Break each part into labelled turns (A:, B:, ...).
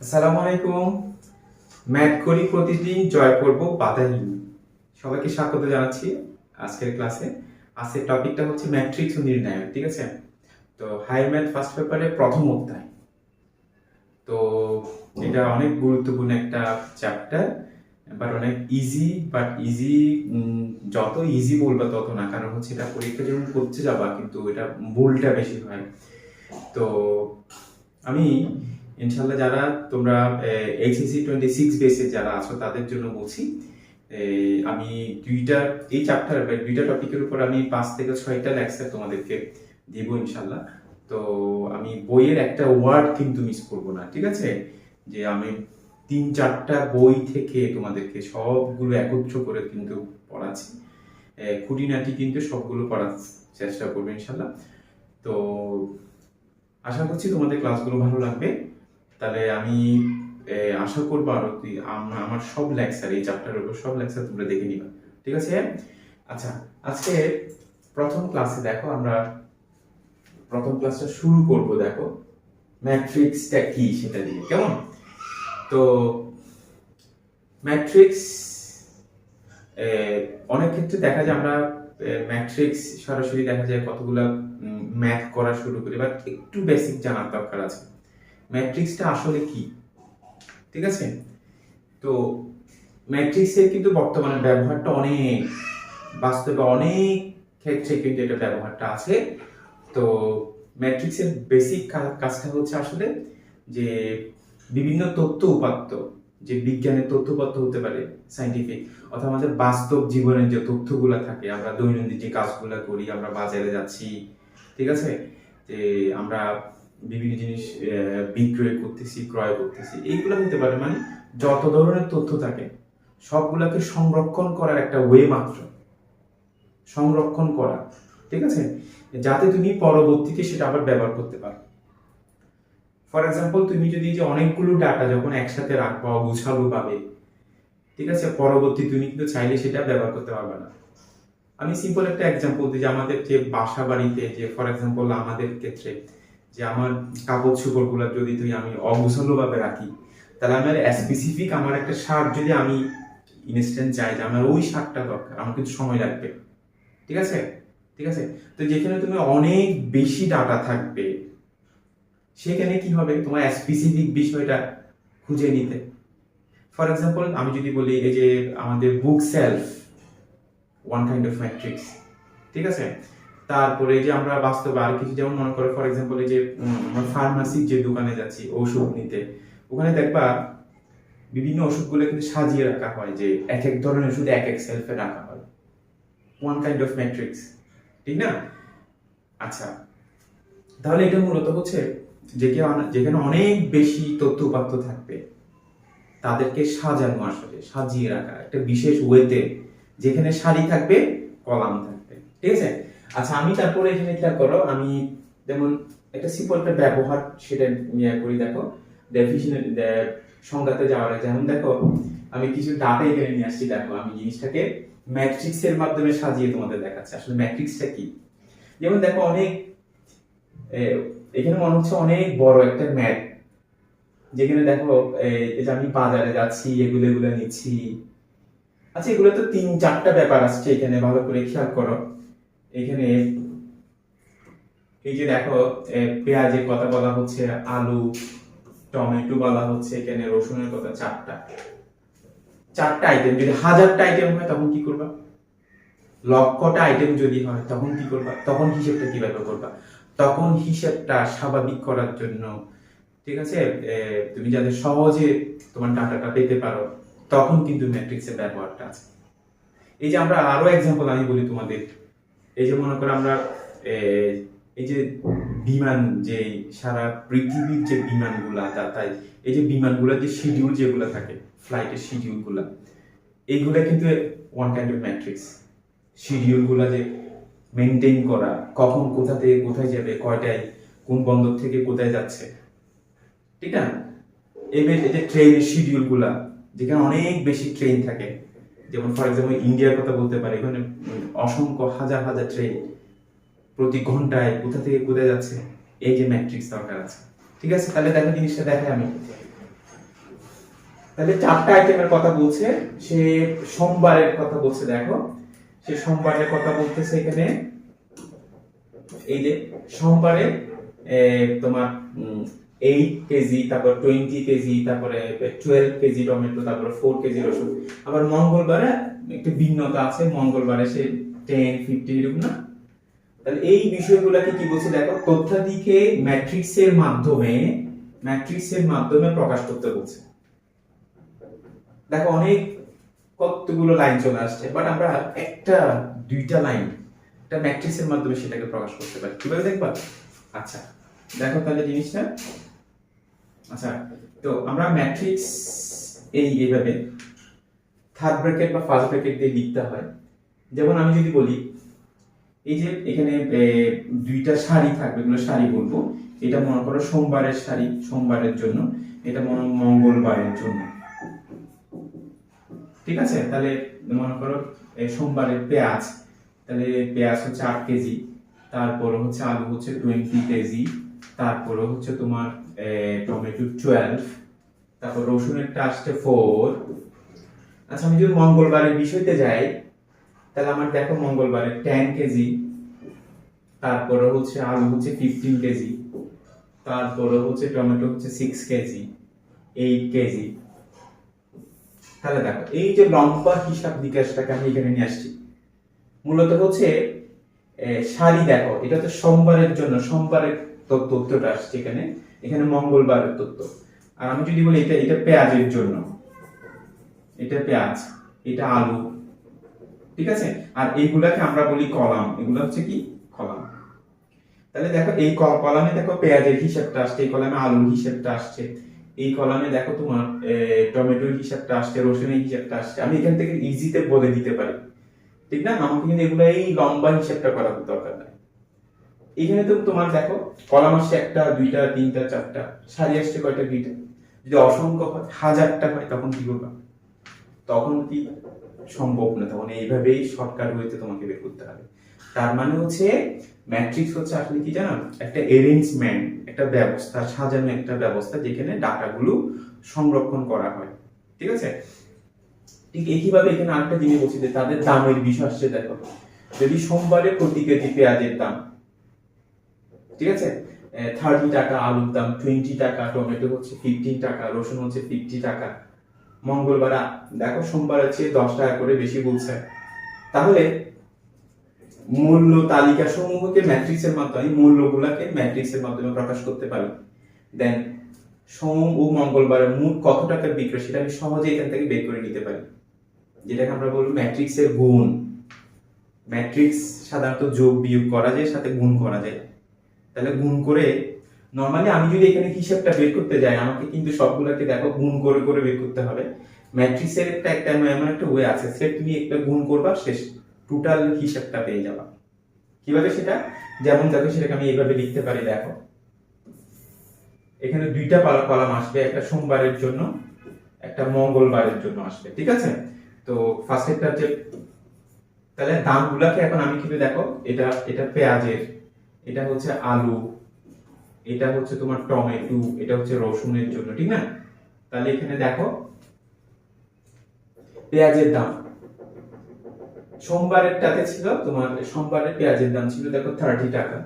A: আসসালামু আলাইকুম। ম্যাথ করি প্রতিদিন, জয় করব বাধাহীন। সবাইকে স্বাগত জানাচ্ছি আজকের ক্লাসে। আজকের টপিকটা হচ্ছে ম্যাট্রিক্স ও নির্ণায়ক, ঠিক আছে? তো হায়ার ম্যাথ ফার্স্ট পেপারে প্রথম অধ্যায়। তো এটা অনেক গুরুত্বপূর্ণ একটা চ্যাপ্টার, বাট অনেক ইজি। বাট ইজি যত ইজি বলবা তত না, কারণ হচ্ছে এটা পরীক্ষা যখন করতে যাবা কিন্তু এটা ভুলটা বেশি হয়। তো আমি ইনশাল্লাহ যারা তোমরা এইচএসসি 26 বেসে যারা আছো তাদের জন্য বলছি, আমি এই চ্যাপ্টার দুইটা টপিকের উপর আমি 5 থেকে 6টা লেকচার তোমাদেরকে দিব ইনশাল্লাহ। তো আমি বইয়ের একটা ওয়ার্ড কিন্তু মিস করব না, ঠিক আছে? যে আমি 3-4টা বই থেকে তোমাদেরকে সবগুলো একত্র করে কিন্তু পড়াচ্ছি। খুঁটিনাটি কিন্তু সবগুলো পড়ার চেষ্টা করবো ইনশাল্লাহ। তো আশা করছি তোমাদের ক্লাসগুলো ভালো লাগবে। তাহলে আমি আশা করবো আরো আমার সব লেকচার, এই চ্যাপ্টারের উপর সব লেকচার তোমরা দেখে নিবা, ঠিক আছে? আচ্ছা, আজকে প্রথম ক্লাসে দেখো, আমরা প্রথম ক্লাসটা শুরু করব দেখো ম্যাট্রিক্সটা কি সেটা দিয়ে, কেমন? তো ম্যাট্রিক্স অনেক ক্ষেত্রে দেখা যায় আমরা ম্যাট্রিক্স সরাসরি দেখা যায় কতগুলা ম্যাথ করা শুরু করি, বাট একটু বেসিক জানার দরকার আছে ম্যাট্রিক্সটা আসলে কি, ঠিক আছে? তো ম্যাট্রিক্সের কিন্তু বর্তমানে ব্যবহারটা অনেক, বাস্তবে অনেক ক্ষেত্রে কিন্তু এটা ব্যবহারটা আছে। তো ম্যাট্রিক্সের বেসিক কাজটা হচ্ছে আসলে যে বিভিন্ন তথ্য উপাত্ত, যে বিজ্ঞানের তথ্য উপাত্ত হতে পারে, সাইন্টিফিক, অথবা আমাদের বাস্তব জীবনের যে তথ্যগুলো থাকে, আমরা দৈনন্দিন যে কাজগুলো করি, আমরা বাজারে যাচ্ছি, ঠিক আছে, যে আমরা বিভিন্ন জিনিস বিক্রয় করতেছি, ক্রয় করতেছি, এইগুলো হতে পারে, মানে যত ধরনের তথ্য থাকে সবগুলোকে সংরক্ষণ করার একটা ওয়ে মাত্র, সংরক্ষণ করা, ঠিক আছে, যাতে তুমি পরবর্তীতে সেটা আবার ব্যবহার করতে পারো। ফর এক্সাম্পল, তুমি যদি যে অনেকগুলো ডাটা যখন একসাথে রাখবা অগুছালো ভাবে, ঠিক আছে, পরবর্তী তুমি কিন্তু চাইলে সেটা ব্যবহার করতে পারবে না। আমি সিম্পল একটা এক্সাম্পল দিই, যে আমাদের যে বাসা বাড়িতে যে ফর এক্সাম্পল আমাদের ক্ষেত্রে যে আমার কাপড় চোপড় গুলা যদি আমি অগুছালো ভাবে রাখি, তাহলে আমার স্পেসিফিক আমার একটা শার্ট যদি আমি ইনস্ট্যান্ট চাই যে আমার ওই শার্টটা দরকার, আমার কিন্তু সময় লাগবে, ঠিক আছে? ঠিক আছে, তো যেখানে তুমি অনেক বেশি ডাটা থাকবে সেখানে কি হবে, তোমার স্পেসিফিক বিষয়টা খুঁজে নিতে। ফর এক্সাম্পল আমি যদি বলি, এই যে আমাদের বুক self one kind of matrix, ঠিক আছে? তারপরে যে আমরা বাস্তবে আর কিছু, যেমন মনে করো ফর এক্সাম্পল এই যে আমরা ফার্মাসির যে দোকানে যাচ্ছি ওষুধ নিতে, ওখানে দেখবা বিভিন্ন ওষুধগুলো কিন্তু সাজিয়ে রাখা হয়, যে এক এক ধরনের ওষুধ এক এক সেলফে রাখা হয়, ওয়ান কাইন্ড অফ ম্যাট্রিক্স, ঠিক না? আচ্ছা, তাহলে এটা মূলত হচ্ছে যেখানে অনেক বেশি তথ্য উপাত্ত থাকবে তাদেরকে সাজানো, আসলে সাজিয়ে রাখা একটা বিশেষ ওয়েতে, যেখানে সারি থাকবে, কলাম থাকবে, ঠিক আছে? আচ্ছা, আমি তারপরে এখানে খেয়াল করো, আমি যেমন একটা সিম্পল একটা ব্যবহার সেটা নিয়ে করি, দেখো ডেফিনিশন সংজ্ঞাতে যাওয়ার আগে, যেমন দেখো আমি কিছু ডাটা এখানে নিয়ে আসছি, দেখো আমি জিনিসটাকে ম্যাট্রিক্সের মাধ্যমে সাজিয়ে তোমাদের দেখাচ্ছি আসলে ম্যাট্রিক্সটা কি। যেমন দেখো অনেক এখানে মনে হচ্ছে অনেক বড় একটা ম্যাপ, যেখানে দেখো এই যে আমি বাজারে যাচ্ছি, এগুলো নিচ্ছি। আচ্ছা, এগুলো তো 3-4টা ব্যাপার আসছে এখানে, ভালো করে খেয়াল করো। এখানে এই যে দেখো পেঁয়াজের কথা বলা হচ্ছে, আলু, টমেটো বলা হচ্ছে, এখানে রসুনের কথা, 4টা আইটেম। যদি 1000টা আইটেম হয় তখন কি করবা? লক্ষটা আইটেম যদি হয় তখন কি করবা? তখন হিসেবটা কিভাবে করবা? তখন হিসেবটা স্বাভাবিক করার জন্য, ঠিক আছে, তুমি যাতে সহজে তোমার ডাটাটা পেতে পারো, তখন কিন্তু ম্যাট্রিক্সের ব্যবহারটা আছে। এই যে আমরা আরো এক্সাম্পল আমি বলি তোমাদের, এই যে মনে করো আমরা এই যে বিমান, যে সারা পৃথিবীর যে বিমানগুলা যাতায়াত, এই যে বিমানগুলোর যে শিডিউল যেগুলো থাকে, ফ্লাইটের শিডিউল গুলা, এইগুলা কিন্তু one kind of matrix. Schedule গুলা যে মেনটেন করা, কখন কোথা থেকে কোথায় যাবে, কয়টায় কোন বন্দর থেকে কোথায় যাচ্ছে, ঠিক না? এই যে ট্রেনের শিডিউল গুলা, যেখানে অনেক বেশি ট্রেন থাকে, যেমন ফর এক্সাম্পল ইন্ডিয়ার কথা বলতে পারি, এখানে অসংখ্য হাজার হাজার ট্রেন প্রতি ঘন্টায় কোথা থেকে কোথায় যাচ্ছে, এই যে ম্যাট্রিক্স দরকার আছে, ঠিক আছে? তাহলে দেখো জিনিসটা দেখে আমি তাহলে 4টা আইটেমের কথা বলছে, সে সোমবারের কথা বলছে। দেখো সে সোমবারের কথা বলতেছে এখানে, এই যে সোমবারে তোমার 8 কেজি, তারপর 20 কেজি, তারপরে 12 কেজি টমেটো, তারপর 4 কেজি রসুন। আবার মঙ্গলবারে একটু ভিন্নতা আছে, মঙ্গলবারে সে 10, 15 এরকম না। তাহলে এই বিষয়গুলোকে কি বলছে দেখো, তথ্যাদিকে ম্যাট্রিক্সের মাধ্যমে প্রকাশ করতে বলছে। দেখো অনেক কতগুলো লাইন চলে আসছে, বাট আমরা একটা দুইটা লাইন একটা ম্যাট্রিক্সের মাধ্যমে সেটাকে প্রকাশ করতে পারি। কিভাবে দেখবা? আচ্ছা দেখো তাহলে জিনিসটা। আচ্ছা, তো আমরা ম্যাট্রিক্স এইভাবে থার্ড ব্র্যাকেট বা ফার্স্ট ব্র্যাকেট দিয়ে লিখতে হয়। যেমন আমি যদি বলি এই যে এখানে দুইটা সারি থাকবে, এগুলো সারি বলবো। এটা মনে করো সোমবারের সারি, সোমবারের জন্য। এটা মনে মঙ্গলবারের জন্য, ঠিক আছে? তাহলে মনে করো সোমবারের পেঁয়াজ, তাহলে পেঁয়াজ হচ্ছে 8 কেজি, তারপর হচ্ছে আলু হচ্ছে 20 কেজি, তারপর হচ্ছে তোমার টমেটো 12, তারপর রসুনেরটা আসছে 4। আচ্ছা আমি যদি মঙ্গলবারের বিষয়তে যাই, তাহলে আমার দেখো মঙ্গলবারে 10 কেজি, তারপরে হচ্ছে আলু হচ্ছে 15 কেজি, তারপরে হচ্ছে টমেটো হচ্ছে 6 কেজি, 8 কেজি। তাহলে দেখো এই যে লম্বা হিসাব নিকাশটাকে আমি এখানে নিয়ে আসছি, মূলত হচ্ছে সারি। দেখো এটা তো সোমবারের জন্য, সোমবারের তথ্যটা আসছে এখানে, এখানে মঙ্গলবারের তথ্য। আর আমি যদি বলি এটা পেঁয়াজের জন্য, এটা পেঁয়াজ, এটা আলু, ঠিক আছে? আর এইগুলাকে আমরা বলি কলাম, এগুলো হচ্ছে কি কলাম। তাহলে দেখো এই কলামে দেখো পেঁয়াজের হিসাবটা আসছে, এই কলামে আলুর হিসাবটা আসছে, এই কলামে দেখো তোমার টমেটোর হিসাবটা আসছে, রসুনের হিসাবটা আসছে। আমি এখান থেকে ইজিতে বলে দিতে পারি, ঠিক না? আমাকে কিন্তু এগুলো এই লম্বা হিসাবটা করার দরকার নাই। এখানে তো তোমার দেখো কলাম আসছে 1টা 2টা 3টা 4টা, সারি আসছে কয়টা? 2টা। যদি অসংখ্য হয়, হাজারটা হয়, তখন কি করবা? তখন কি সম্ভব না, তখন এইভাবেই শর্টকাট ওয়েতে তোমাকে বের করতে হবে। তার মানে হচ্ছে ম্যাট্রিক্স হচ্ছে আসলে কি জানো, একটা অ্যারেঞ্জমেন্ট, একটা ব্যবস্থা, সাজানো একটা ব্যবস্থা যেখানে ডাটাগুলো সংরক্ষণ করা হয়, ঠিক আছে? ঠিক একইভাবে এখানে আরেকটা জিনিস বলছি যে তাদের দামের বিষয় আসছে। দেখো যদি সোমবারে প্রতি কেজি পেঁয়াজের দাম, ঠিক আছে, 30 টাকা, আলুর দাম 20 টাকা, টমেটো হচ্ছে 15 টাকা, রসুন হচ্ছে 50 টাকা। মঙ্গলবার দেখো সোমবার হচ্ছে 10 টাকা করে বেশি বলছে। তাহলে মূল্য তালিকা সমূহকে ম্যাট্রিক্সের মাধ্যমে, মূল্যগুলোকে ম্যাট্রিক্সের মাধ্যমে প্রকাশ করতে পারি। দেন সোম ও মঙ্গলবারের মোট কত টাকা বিক্রয়, সেটা আমি সহজে এখান থেকে বের করে নিতে পারি, যেটাকে আমরা বলবো ম্যাট্রিক্সের গুণ। ম্যাট্রিক্স সাধারণত যোগ বিয়োগ করা যায়, সাথে গুণ করা যায়। তাহলে গুণ করে নরমালি আমি যদি এখানে হিসাবটা বের করতে যাই, আমাকে কিন্তু সবগুলোকে দেখো গুণ করে করে বের করতে হবে। ম্যাট্রিক্সের একটা এমন একটা ওয়ে আছে, সেটা তুমি একটা গুণ করবা, শেষ টোটাল হিসাবটা পেয়ে যাবা। কিভাবে সেটা? যেমন দেখো সেটাকে আমি এইভাবে লিখতে পারি। দেখো এখানে 2টা কলাম আসবে, একটা সোমবারের জন্য, একটা মঙ্গলবারের জন্য আসবে, ঠিক আছে? তো ফার্স্টেরটা হচ্ছে, তাহলে দামগুলোকে এখন আমি কিন্তু দেখো এটা পেঁয়াজের, এটা হচ্ছে আলু, এটা হচ্ছে তোমার টমেটো, এটা হচ্ছে রসুনের জন্য, ঠিক না? তাহলে এখানে দেখো পেঁয়াজের দাম সোমবারেরটাতে ছিল তোমার, সোমবারের পেঁয়াজের দাম ছিল দেখো 30 টাকা।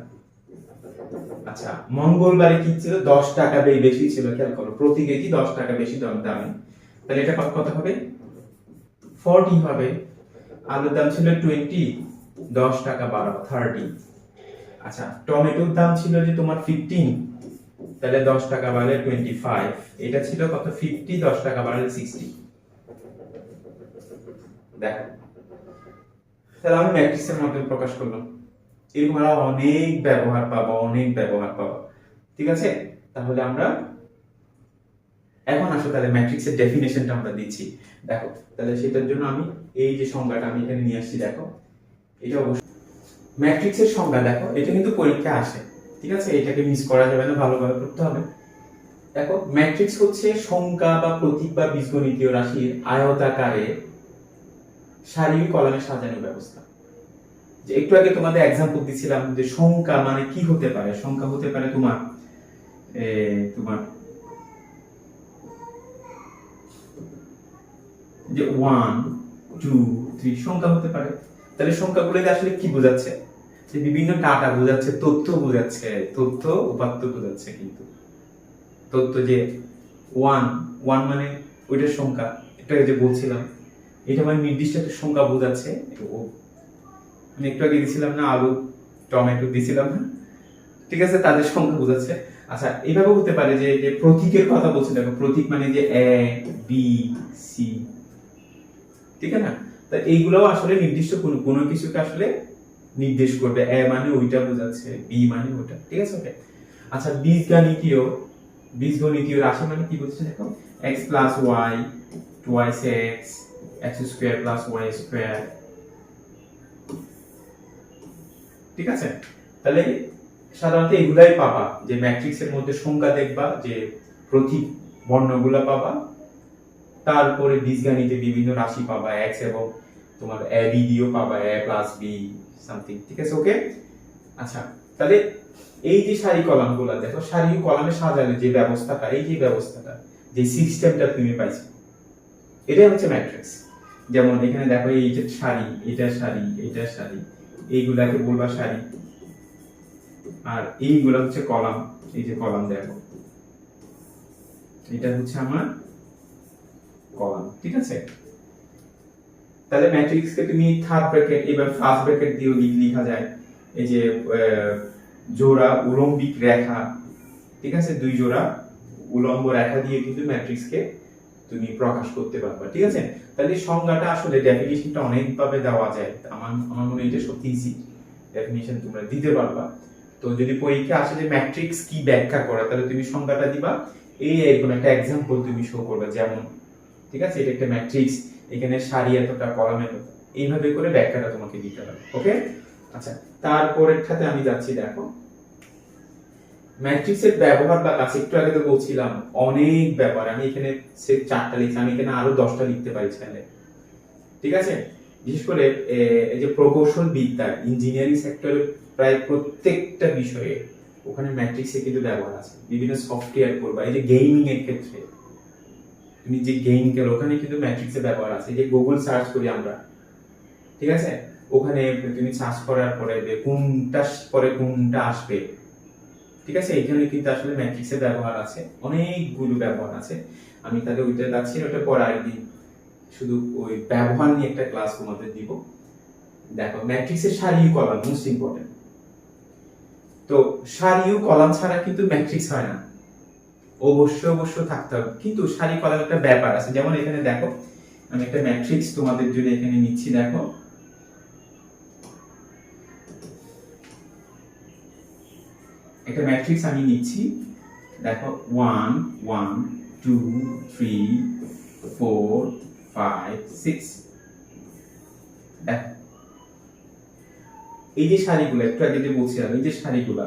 A: আচ্ছা মঙ্গলবারে কি ছিল? 10 টাকা বেশি ছিল, খেয়াল করো, প্রতি কেজি 10 টাকা বেশি দামে। তাহলে এটা কত হবে? 40 হবে। আলুর দাম ছিল 20, 10 টাকা বাড়াও 30। আচ্ছা টমেটোর দাম ছিল যে তোমার 15, তাহলে 10 টাকা বাড়লে 25। এটা ছিল কত? 50, 10 টাকা বাড়লে 60। দেখো তাহলে আমি ম্যাট্রিক্সের মাধ্যমে প্রকাশ করলাম। এরকম আরো অনেক ব্যবহার পাবো, ঠিক আছে? তাহলে আমরা এখন আসো তাহলে ম্যাট্রিক্সের ডেফিনেশনটা আমরা দিচ্ছি। দেখো তাহলে সেটার জন্য আমি এই যে সংজ্ঞাটা আমি এখানে নিয়ে আসছি, দেখো এটা অবশ্যই ম্যাট্রিক্সের সংজ্ঞা। দেখো এটা কিন্তু পরীক্ষা আসে, ঠিক আছে? এটাকে মিস করা যাবে না, ভালোভাবে পড়তে হবে। দেখো ম্যাট্রিক্স হচ্ছে সংখ্যা বা প্রতীক বা বীজগণিতীয় রাশির আয়তাকারে সারি কলামে সাজানো ব্যবস্থা। যে একটু আগে তোমাদের एग्जांपल দিছিলাম যে সংখ্যা মানে কি হতে পারে। সংখ্যা হতে পারে তোমার যে 1 2 3 সংখ্যা হতে পারে। তাহলে সংখ্যাগুলোতে আসলে কি বোঝাচ্ছে? যে বিভিন্ন ডাটা বোঝাচ্ছে, তথ্য বোঝাচ্ছে, তথ্য উপাত্ত বোঝাচ্ছে। কিন্তু তথ্য যে 1 1 মানে ওইটার সংখ্যা, এটা যে বলছিলাম, এটা মানে নির্দিষ্ট একটা সংখ্যা বোঝাচ্ছে। আমি একটু আগে দিছিলাম না, আলু টমেটো দিছিলাম না, ঠিক আছে, তাদের সংখ্যা বোঝাচ্ছে। আচ্ছা, এইভাবে হতে পারে যে যে প্রতীকের কথা বলছি, দেখো প্রতীক মানে যে এ বি সি, ঠিক আছে না? তা এইগুলোও আসলে নির্দিষ্ট কোনো কিছুকে আসলে নির্দেশ করবে। এ মানে ওইটা বোঝাচ্ছে, বি মানে ওইটা, ঠিক আছে? ওকে। আচ্ছা, বীজগণিতীয় রাশি মানে কি বলছে দেখো, x plus y twice x, x square plus y square, ঠিক আছে? তাহলে সাধারণত এগুলাই পাবা, যে ম্যাট্রিক্সের মধ্যে সংখ্যা দেখবা, যে প্রতীক বর্ণগুলো পাবা, তারপরে বীজগণিতে বিভিন্ন রাশি পাবা, x এবং তোমার a b দিও পাবা, a প্লাস b সামথিং, ঠিক আছে? ওকে। আচ্ছা, তাহলে এই যে সারি কলামগুলো দেখো, সারি কলামে সাজালে যে ব্যবস্থাটা, এই যে ব্যবস্থাটা, যে সিস্টেমটা তুমি পাইছো, এটাই হচ্ছে ম্যাট্রিক্স। যেমন এখানে দেখো, এই যে সারি, এটা সারি, এটা সারি, এইগুলাকে বলবা সারি, আর এইগুলা হচ্ছে কলাম। এই যে কলাম দেখো, এটা হচ্ছে আমার কলাম, ঠিক আছে? তাহলে ম্যাট্রিক্সকে তুমি থার্ড ব্র্যাকেট এবার ফার্স্ট ব্র্যাকেট দিয়েও লেখা যায়। এই যে জোড়া উলম্বিক রেখা, ঠিক আছে, দুই জোড়া উলম্ব রেখা দিয়ে কিন্তু ম্যাট্রিক্সকে তুমি প্রকাশ করতে পারবা, ঠিক আছে? তাহলে সংজ্ঞাটা আসলে ডেফিনিশনটা অনেকভাবে দেওয়া যায়। আমার মনে হয় এটা সত্যি ইজি, ডেফিনিশন তোমরা দিতে পারবা। তো যদি পরীক্ষা আসে যে ম্যাট্রিক্স কি ব্যাখ্যা করে, তাহলে তুমি সংজ্ঞাটা দিবা, এই এরকম একটা एग्जांपल তুমি শো করবে, যেমন, ঠিক আছে, এটা একটা ম্যাট্রিক্স, এখানে সারি এতটা, কলাম এতটা, এইভাবে করে ব্যাখ্যাটা তোমাকে দিতে হবে। ওকে। আচ্ছা, তারপরের খাতে আমি যাচ্ছি। দেখো, ম্যাট্রিক্সের ব্যবহার বা কাজ একটু আগে তো বলছিলাম, অনেক ব্যাপার। আমি এখানে সির্ফ 4টা লিখছি, আমি এখানে আরো 10টা লিখতে পারি চাইলে, ঠিক আছে? বিশেষ করে এই যে প্রকৌশল বিদ্যা, ইঞ্জিনিয়ারিং সেক্টরে প্রায় প্রত্যেকটা বিষয়ে ওখানে ম্যাট্রিক্সের কিন্তু ব্যবহার আছে। বিভিন্ন সফটওয়্যার করবা, এই যে গেমিং এর ক্ষেত্রে তুমি যে গেম খেলো, ওখানে কিন্তু ম্যাট্রিক্সের ব্যবহার আছে। এই যে গুগল সার্চ করি আমরা, ঠিক আছে, ওখানে তুমি সার্চ করার পরে কোনটা পরে কোনটা আসবে, ঠিক আছে, এখানে কিন্তু আসলে ম্যাট্রিক্সের ব্যবহার আছে, অনেকগুলো ব্যবহার আছে। আমি তাহলে ওইটা যাচ্ছি, ওটা পরে আরেকদিন শুধু ওই ব্যবহার নিয়ে একটা ক্লাস তোমাদের দিব। দেখো, ম্যাট্রিক্সের সারি কলাম মোস্ট ইম্পর্টেন্ট। তো সারি ও কলাম ছাড়া কিন্তু ম্যাট্রিক্স হয় না, অবশ্যই থাকতে হবে। কিন্তু সারি কলাম একটা ব্যাপার আছে। যেমন এখানে দেখো, আমি একটা ম্যাট্রিক্স তোমাদের জন্য এখানে নিচ্ছি। দেখো, একটা ম্যাট্রিক্স আমি নিচ্ছি। দেখো, 1 1 2 3 4 5 6। দেখো, এই যে সারিগুলো একটু আগে যে বলছিলাম, এই যে সারিগুলা,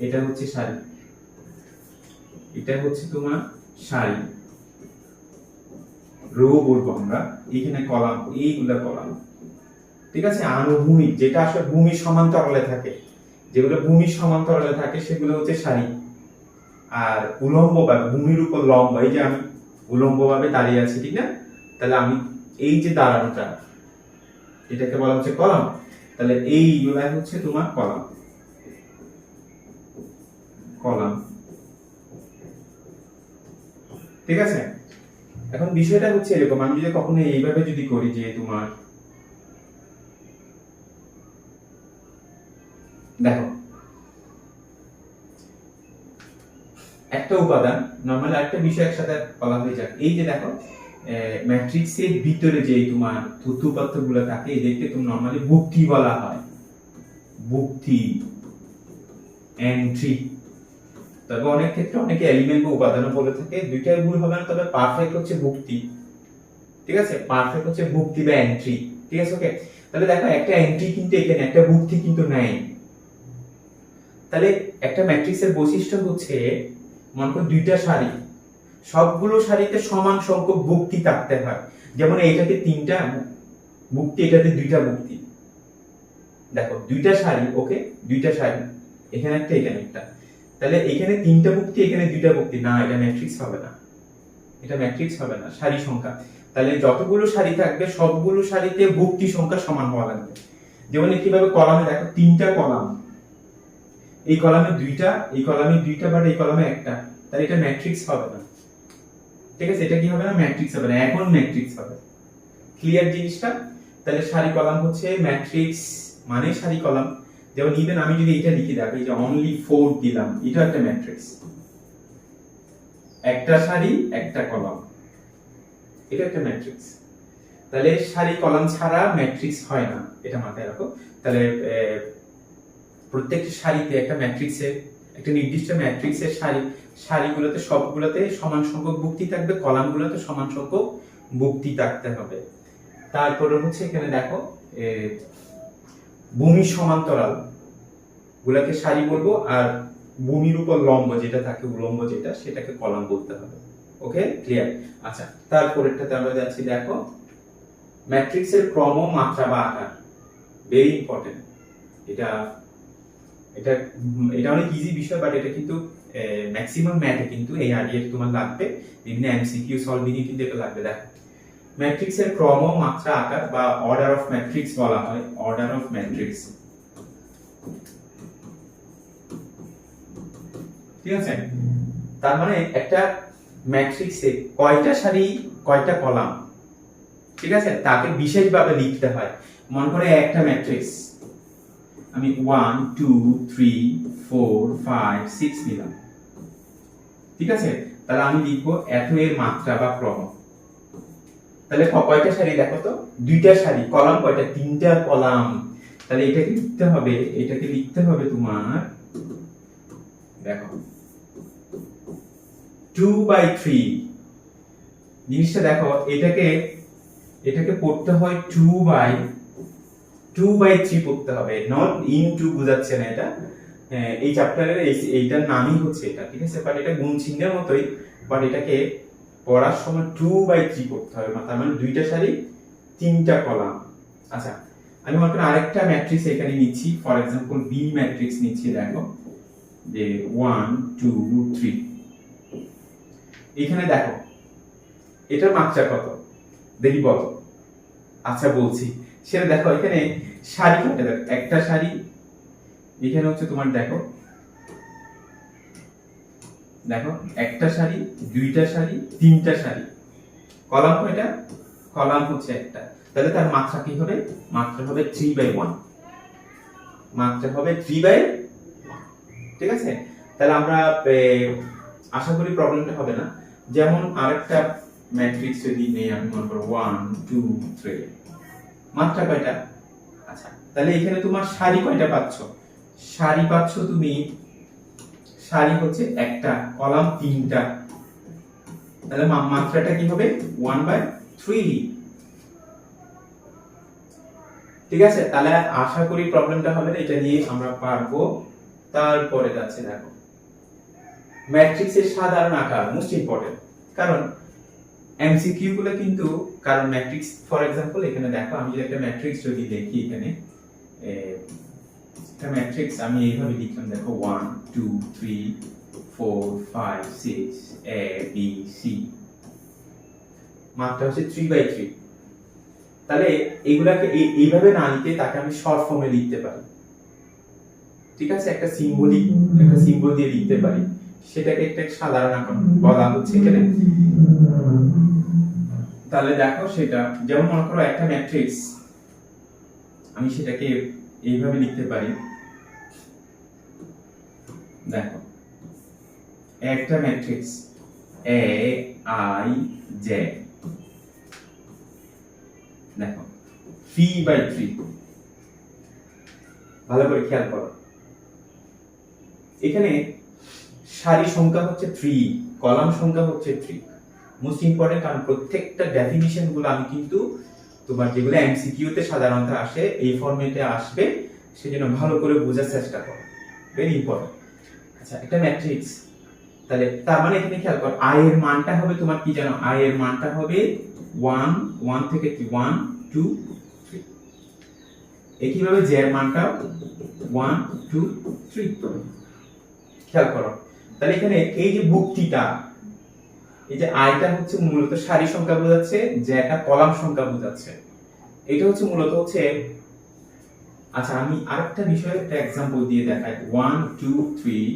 A: এটা হচ্ছে সারি, এটা হচ্ছে তোমার সারি, রো বলবো আমরা। এখানে কলাম, এইগুলা কলাম, ঠিক আছে? আনুভূমিক, যেটা আসলে ভূমির সমান্তরালে থাকে, যেগুলো ভূমির সমান্তরালে থাকে সেগুলো হচ্ছে সারি। আর উলম্ব ভাবে, ভূমির উপর লম্ব, এই যে আমি উলম্ব ভাবে দাঁড়িয়ে আছি, ঠিক না? তাহলে আমি এই যে দাঁড়ানোটা, এটাকে বলা হচ্ছে কলাম। তাহলে এইগুলা হচ্ছে তোমার কলাম, কলাম, ঠিক আছে? এখন বিষয়টা হচ্ছে এরকম, আমি যদি কখনো এইভাবে যদি করি, যে তোমার দেখো, একটা উপাদান নরমালি একটা বিষয় একসাথে বলা হয়ে যাক। এই যে দেখো, ম্যাট্রিক্সের ভিতরে যে তোমার তথ্য উপাত্তগুলো থাকে, এদেরকে তুমি নরমালি ভুক্তি বলা হয়, ভুক্তি, এন্ট্রি। তবে অনেক ক্ষেত্রে অনেকে এলিমেন্ট বা উপাদানও বলে থাকে, দুইটাই ভুল হবে না। তবে পারফেক্ট হচ্ছে ভুক্তি, ঠিক আছে? পারফেক্ট হচ্ছে ভুক্তি বা এন্ট্রি, ঠিক আছে? ওকে। তাহলে দেখো, একটা এন্ট্রি কিন্তু এখানে, একটা ভুক্তি কিন্তু নাই। তাহলে একটা ম্যাট্রিক্সের বৈশিষ্ট্য হচ্ছে, মনে করো দুইটা সারি, সবগুলো সারিতে সমান সংখ্যক ভুক্তি থাকতে হয়। যেমন এইটাতে 3টা ভুক্তি, এটাতে 2টা ভুক্তি। দেখো, দুইটা সারি, ওকে, দুইটা সারি, এখানে একটা, এখানে একটা। তাহলে এখানে 3টা ভুক্তি, এখানে 2টা ভুক্তি, না, এটা ম্যাট্রিক্স হবে না, এটা ম্যাট্রিক্স হবে না, সারি সংখ্যা। তাহলে যতগুলো সারি থাকবে সবগুলো সারিতে ভুক্তি সংখ্যা সমান হওয়া লাগবে। যেমন কিভাবে কলামে দেখো 3টা কলাম, এই কলামে 2টা, এই কলামে 2টা, বাট এই কলামে একটা, তাহলে এটা ম্যাট্রিক্স হবে না। ঠিক আছে, এটা কি হবে না, ম্যাট্রিক্স হবে না। এখন ম্যাট্রিক্স হবে। ক্লিয়ার জিনিসটা? তাহলে সারি কলাম হচ্ছে ম্যাট্রিক্স, মানে সারি কলাম। যেমন ইভেন আমি যদি এটা লিখি, দেখো এই যে অনলি 4 দিলাম, এটা একটা ম্যাট্রিক্স। একটা সারি একটা কলাম, এটা একটা ম্যাট্রিক্স। তাহলে সারি কলাম ছাড়া ম্যাট্রিক্স হয় না, এটা মাথায় রাখো। তাহলে প্রত্যেকটা সারিতে একটা ম্যাট্রিক্সের, একটা নির্দিষ্ট ম্যাট্রিক্সের সারিগুলোতে সবগুলোতে সমান সংখ্যক ভুক্তি থাকবে, কলামগুলোতে সমান সংখ্যক ভুক্তি থাকতে হবে। তারপরে হচ্ছে এখানে দেখো ভূমি সমান্তরাল গুলাকে সারি বলবো, আর ভূমির উপর লম্ব যেটা থাকে, উলম্ব যেটা, সেটাকে কলাম বলতে হবে। ওকে, ক্লিয়ার? আচ্ছা, তারপরেরটাতে আমরা যাচ্ছি। দেখো ম্যাট্রিক্সের ক্রম, মাত্রা বা আকার, ভেরি ইম্পর্টেন্ট। এটা এটা এটা অনেক ইজি বিষয়, বাট এটা কিন্তু ম্যাক্সিমাম ম্যাথে কিন্তু এই আইডিয়া তোমার লাগবে, বিভিন্ন এমসিকিউ সলভিং এ কিন্তু এটা লাগবে। দেখো ম্যাট্রিক্সের ক্রম, মাত্রা, আকার বা অর্ডার অফ ম্যাট্রিক্স বলা হয়। অর্ডার অফ ম্যাট্রিক্স, ঠিক আছে? তার মানে একটা ম্যাট্রিক্সে কয়টা সারি কয়টা কলাম, ঠিক আছে, তাকে বিশেষভাবে লিখতে হয়। মনে করে একটা ম্যাট্রিক্স আমি 1 2 3 4 5 6 নিলাম, ঠিক আছে? তাহলে আমি লিখবো এত এর মাত্রা বা ক্রম। তাহলে কয়টা সারি দেখো তো, 2টা সারি। কলাম কয়টা, 3টা কলাম। তাহলে এটাকে লিখতে হবে তোমার, দেখো 2/3। জিনিসটা দেখো, এটাকে পড়তে হয় 2/3 পড়তে হবে, নট ইনটু, বুঝাচ্ছে না এটা। এই চ্যাপ্টারের এইটার নামই হচ্ছে এটা, ঠিক আছে? বাট এটা গুণ চিহ্নের মতোই, বাট এটাকে পড়ার সময় 2/3 পড়তে হবে। তার মানে 2টা সারি 3টা কলাম। আচ্ছা, আমি মনে করি আরেকটা ম্যাট্রিক্স এখানে নিচ্ছি, ফর এক্সাম্পল বি ম্যাট্রিক্স নিচ্ছি। দেখো যে 1 2 3, এখানে দেখো এটার মাত্রা কত দেখি বলো। আচ্ছা বলছি, সেটা দেখো এখানে সারি কয়টা, দেখো একটা সারি, এখানে হচ্ছে তোমার দেখো একটা সারি, 2টা সারি, 3টা সারি। কলাম কয়টা, কলাম হচ্ছে একটা। তাহলে তার মাত্রা কি হবে, মাত্রা হবে 3/1, মাত্রা হবে 3/1, ঠিক আছে? তাহলে আমরা আশা করি প্রবলেমটা হবে না। যেমন আরেকটা ম্যাট্রিক্স যদি নেই, আমি মনে করব 1 2 3, মাত্রা কয়টা? আচ্ছা, তাহলে এখানে তোমার সারি কয়টা পাচ্ছ, সারি পাচ্ছ তুমি, সারি হচ্ছে একটা, কলাম 3টা। তাহলে মাত্রাটা কি হবে, 1/3, ঠিক আছে? তাহলে আশা করি প্রবলেমটা হবে না, এটা দিয়ে আমরা পারবো। তারপরে যাচ্ছে, দেখো ম্যাট্রিক্সের সাধারণ আকার, মোস্ট ইম্পর্টেন্ট, কারণ এমসিকিউ গুলো কিন্তু, কারণ ম্যাট্রিক্স, ফর এক্সাম্পল এখানে দেখো আমি যদি একটা ম্যাট্রিক্স যদি দেখি, এখানে একটা ম্যাট্রিক্স আমি এইভাবে লিখলাম, দেখো 1 2 3 4 5 6 a b c, মাত্রা হচ্ছে 3/3। তাহলে এগুলাকে এইভাবে না লিখে তাকে আমি শর্ট ফর্মে লিখতে পারি, ঠিক আছে? একটা সিম্বল দিয়ে লিখতে পারি, সেটাকে একটা সাধারণ আকার বলা হচ্ছে এখানে। তাহলে দেখো সেটা, যেমন মনে করো একটা ম্যাট্রিক্স, আমি সেটাকে এইভাবে লিখতে পারি। দেখো একটা ম্যাট্রিক্স a i j, দেখো 3/3, ভালো করে খেয়াল করো। এখানে সারি সংখ্যা হচ্ছে 3, কলাম সংখ্যা হচ্ছে 3। মোস্ট ইম্পর্টেন্ট, কারণ প্রত্যেকটা ডেফিনিশন গুলো আমি কিন্তু তোমার যেগুলো এমসিকিউ তে সাধারণত আসে এই ফরম্যাটে আসবে, সেজন্য ভালো করে বোঝার চেষ্টা করো, ভেরি ইম্পর্টেন্ট। আচ্ছা, একটা ম্যাট্রিক্স, তাহলে তার মানে এখানে খেয়াল করো, i এর মানটা হবে তোমার কি জানো, i এর মানটা হবে 1 থেকে কি 1 2 3। একইভাবে j এর মানটা 1 2 3, খেয়াল করো। তাহলে এখানে এই যে ভুক্তিটা, এই যে আইটা হচ্ছে মূলত সারি সংখ্যা বোঝাচ্ছে, যে একটা কলাম সংখ্যা বোঝাচ্ছে। এটা হচ্ছে মূলত হচ্ছে, আচ্ছা আমি আরেকটা বিষয় একটা एग्जांपल দিয়ে দেখাই। 1 2 3